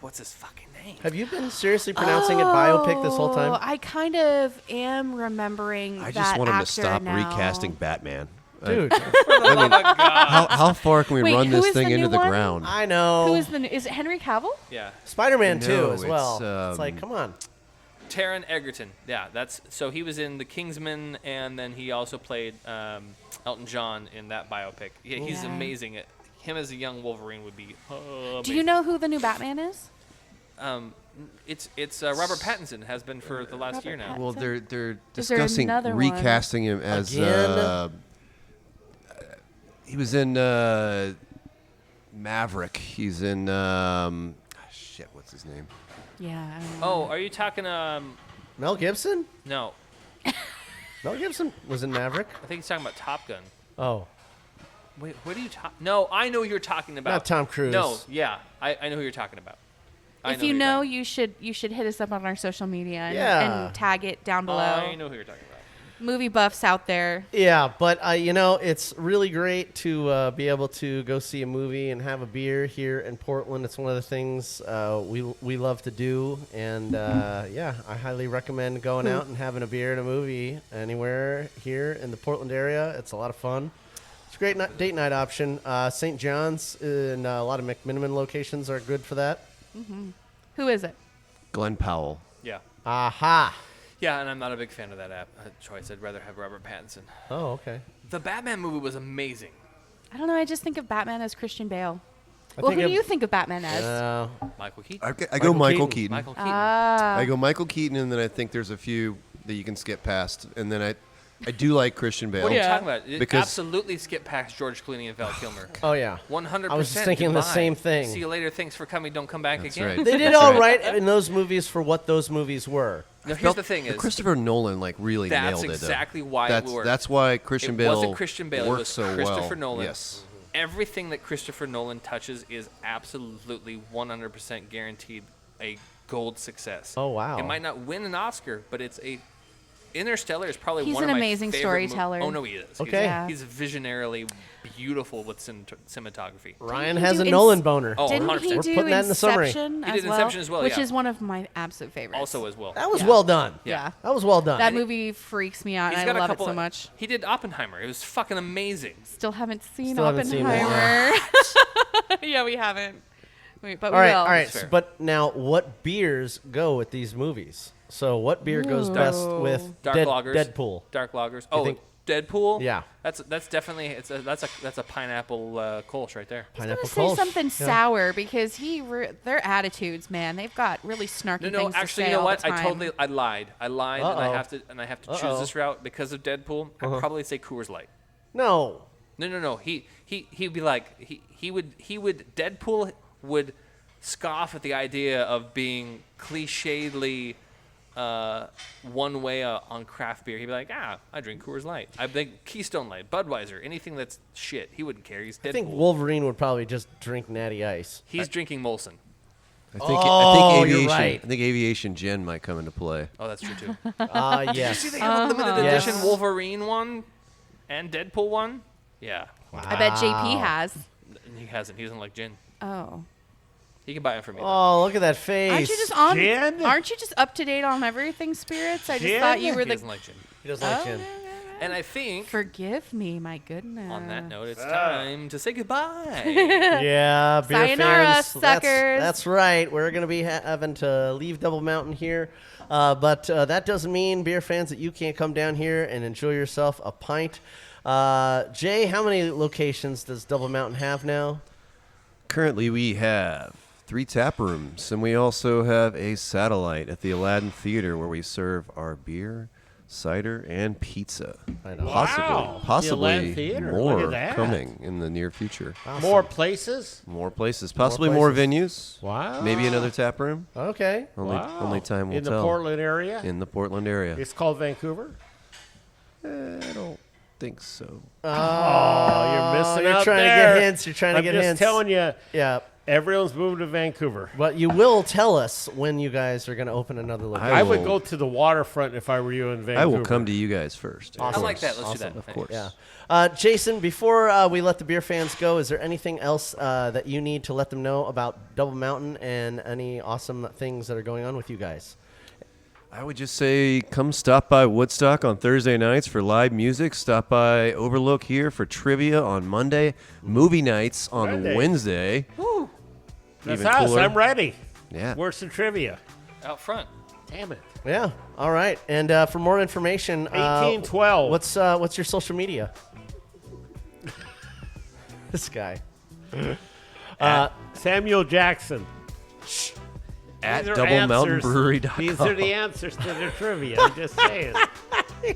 what's his fucking name? Have you been seriously pronouncing it biopic this whole time? I kind of am remembering I that just want him to actor stop now. recasting Batman. Dude. How far can we Wait, run who this is the thing into new the one? ground? I know. Who is is it Henry Cavill? Yeah. Spider-Man No, too as well. it's, It's like, come on. Taron Egerton. Yeah, so he was in The Kingsman, and then he also played Elton John in that biopic. Yeah, he's amazing. Him as a young Wolverine would be amazing. Do you know who the new Batman is? It's Robert Pattinson. Has been for the last year now. Well, they're discussing recasting him as he was in Maverick. He's in shit. What's his name? Yeah. Oh, are you talking Mel Gibson? No. Mel Gibson was in Maverick. I think he's talking about Top Gun. Oh. Wait, what are you talking? No, I know who you're talking about. Not Tom Cruise. No, yeah, I know who you're talking about. If you know, you should hit us up on our social media and tag it down below. I know who you're talking about. Movie buffs out there. Yeah, but it's really great to be able to go see a movie and have a beer here in Portland. It's one of the things we love to do, and I highly recommend going out and having a beer and a movie anywhere here in the Portland area. It's a lot of fun. It's a great date night option. St. John's and a lot of McMiniman locations are good for that. Mm-hmm. Who is it? Glenn Powell. Yeah. Aha. Yeah, and I'm not a big fan of that choice. I'd rather have Robert Pattinson. Oh, okay. The Batman movie was amazing. I don't know. I just think of Batman as Christian Bale. Who do you think of Batman as? Michael Keaton. I go Michael Keaton. Michael Keaton. I go Michael Keaton, and then I think there's a few that you can skip past, and then I do like Christian Bale. What are you talking about? Because absolutely skip past George Clooney and Val Kilmer. Oh, yeah. 100%. I was just thinking the same thing. See you later. Thanks for coming. Don't come back That's again. right. They did all right in those movies for what those movies were. No, here's the thing: is Christopher Nolan really nailed it. That's exactly why it worked. That's why Christian Bale wasn't Christian Bale. worked It was so Christopher well. Nolan. Yes. Everything that Christopher Nolan touches is absolutely 100% guaranteed a gold success. Oh wow! It might not win an Oscar, but it's a. Interstellar is probably He's one of an my amazing favorite storyteller. Oh no, he is. Okay. He's visionarily beautiful with cinematography. Ryan has a Nolan boner. Oh, Didn't 100%. he We're do putting that in the summary. Inception He did as well? Inception as well, Which yeah. is one of my absolute favorites. Also as well. That was well done. Yeah. That was well done. That movie freaks me out, He's and got I a love it couple so much. He did Oppenheimer. It was fucking amazing. Still haven't seen Still haven't seen it. Oppenheimer. Yeah, we haven't. But all we right, will. all right. But now, what beers go with these movies? So, what beer goes best with Dark lagers. Deadpool? Dark lagers. You Oh, think- Deadpool. Yeah. That's definitely that's a pineapple Kolsch right there. Pineapple Say Kolsch. something Yeah. sour because their attitudes, man, they've got really snarky No, things actually, to say you know all what? the time. I lied, and I have to choose Uh-oh. this route because of Deadpool. I'd probably say Coors Light. No. No. He'd be like Deadpool would scoff at the idea of being clichédly one way on craft beer. He'd be like, I drink Coors Light. I think Keystone Light, Budweiser, anything that's shit. He wouldn't care. He's Deadpool. I think Wolverine would probably just drink Natty Ice. He's drinking Molson. I think aviation. You're right. I think aviation gin might come into play. Oh, that's true too. Yes. Did you see they have a limited Yes. edition Wolverine one and Deadpool one? Yeah. I bet JP has. He hasn't. He doesn't like gin. Oh. He can buy it for me. Oh, look at that face. Aren't you just on? Gin? Aren't you just up to date on everything, spirits? I just Gin? thought you were He the. doesn't like gin. He doesn't like gin. And I think Forgive me, my goodness. on that note, it's time to say goodbye. Yeah, beer Sayonara, fans. suckers. That's right. We're going to be having to leave Double Mountain here. But that doesn't mean, beer fans, that you can't come down here and enjoy yourself a pint. Jay, how many locations does Double Mountain have now? Currently, we have 3 tap rooms, and we also have a satellite at the Aladdin Theater where we serve our beer, cider, and pizza. I know. Wow. Possibly The Aladdin Theater. Look more at that. coming in the near future. Awesome. More places? More places, possibly more venues. Wow. Maybe another tap room. Okay. Only time will In tell. the Portland area? In the Portland area. It's called Vancouver? I don't think so. Oh, you're missing You're out trying there. to get hints. You're trying to get I'm hints. just telling you. Yeah. Everyone's moving to Vancouver. But you will tell us when you guys are going to open another location. I would go to the waterfront if I were you in Vancouver. I will come to you guys first. I like that. Let's do that. Of course. Yeah. Jason, before we let the beer fans go, is there anything else that you need to let them know about Double Mountain and any awesome things that are going on with you guys? I would just say come stop by Woodstock on Thursday nights for live music. Stop by Overlook here for trivia on Monday. Movie nights on Wednesday. Woo. That's Even us. cooler. I'm ready. Yeah. Where's the trivia? Out front. Damn it. Yeah. All right. And for more information, 1812. What's your social media? This guy. Samuel Jackson. At These are doublemountainbrewery.com. These are the answers to the trivia. I'm just saying.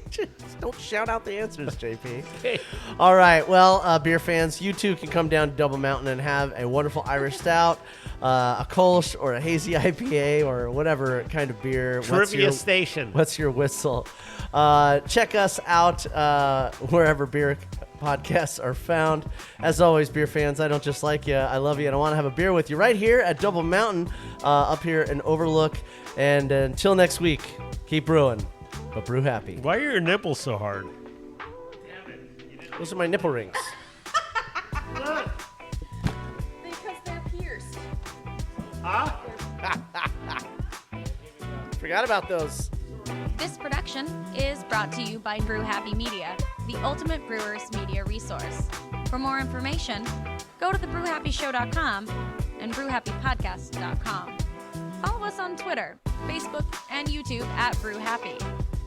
Just don't shout out the answers, JP. Okay. All right. Well, beer fans, you too can come down to Double Mountain and have a wonderful Irish Stout, a Kolsch, or a hazy IPA, or whatever kind of beer. Trivia station. What's your whistle? Check us out wherever beer podcasts are found. As always, beer fans, I don't just like you. I love you, and I want to have a beer with you right here at Double Mountain up here in Overlook. And until next week, keep brewing. But brew happy. Why are your nipples so hard? Those are my nipple rings. Because they're pierced. Huh? Forgot about those. This production is brought to you by Brew Happy Media, the ultimate brewers media resource. For more information, go to thebrewhappyshow.com and brewhappypodcast.com. Follow us on Twitter, Facebook, and YouTube at Brew Happy.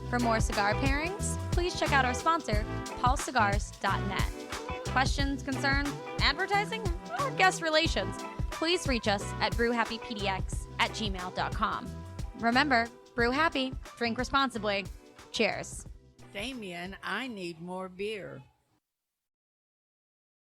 For more cigar pairings, please check out our sponsor, paulcigars.net. Questions, concerns, advertising, or guest relations, please reach us at brewhappypdx@gmail.com. Remember, brew happy, drink responsibly. Cheers. Damian, I need more beer.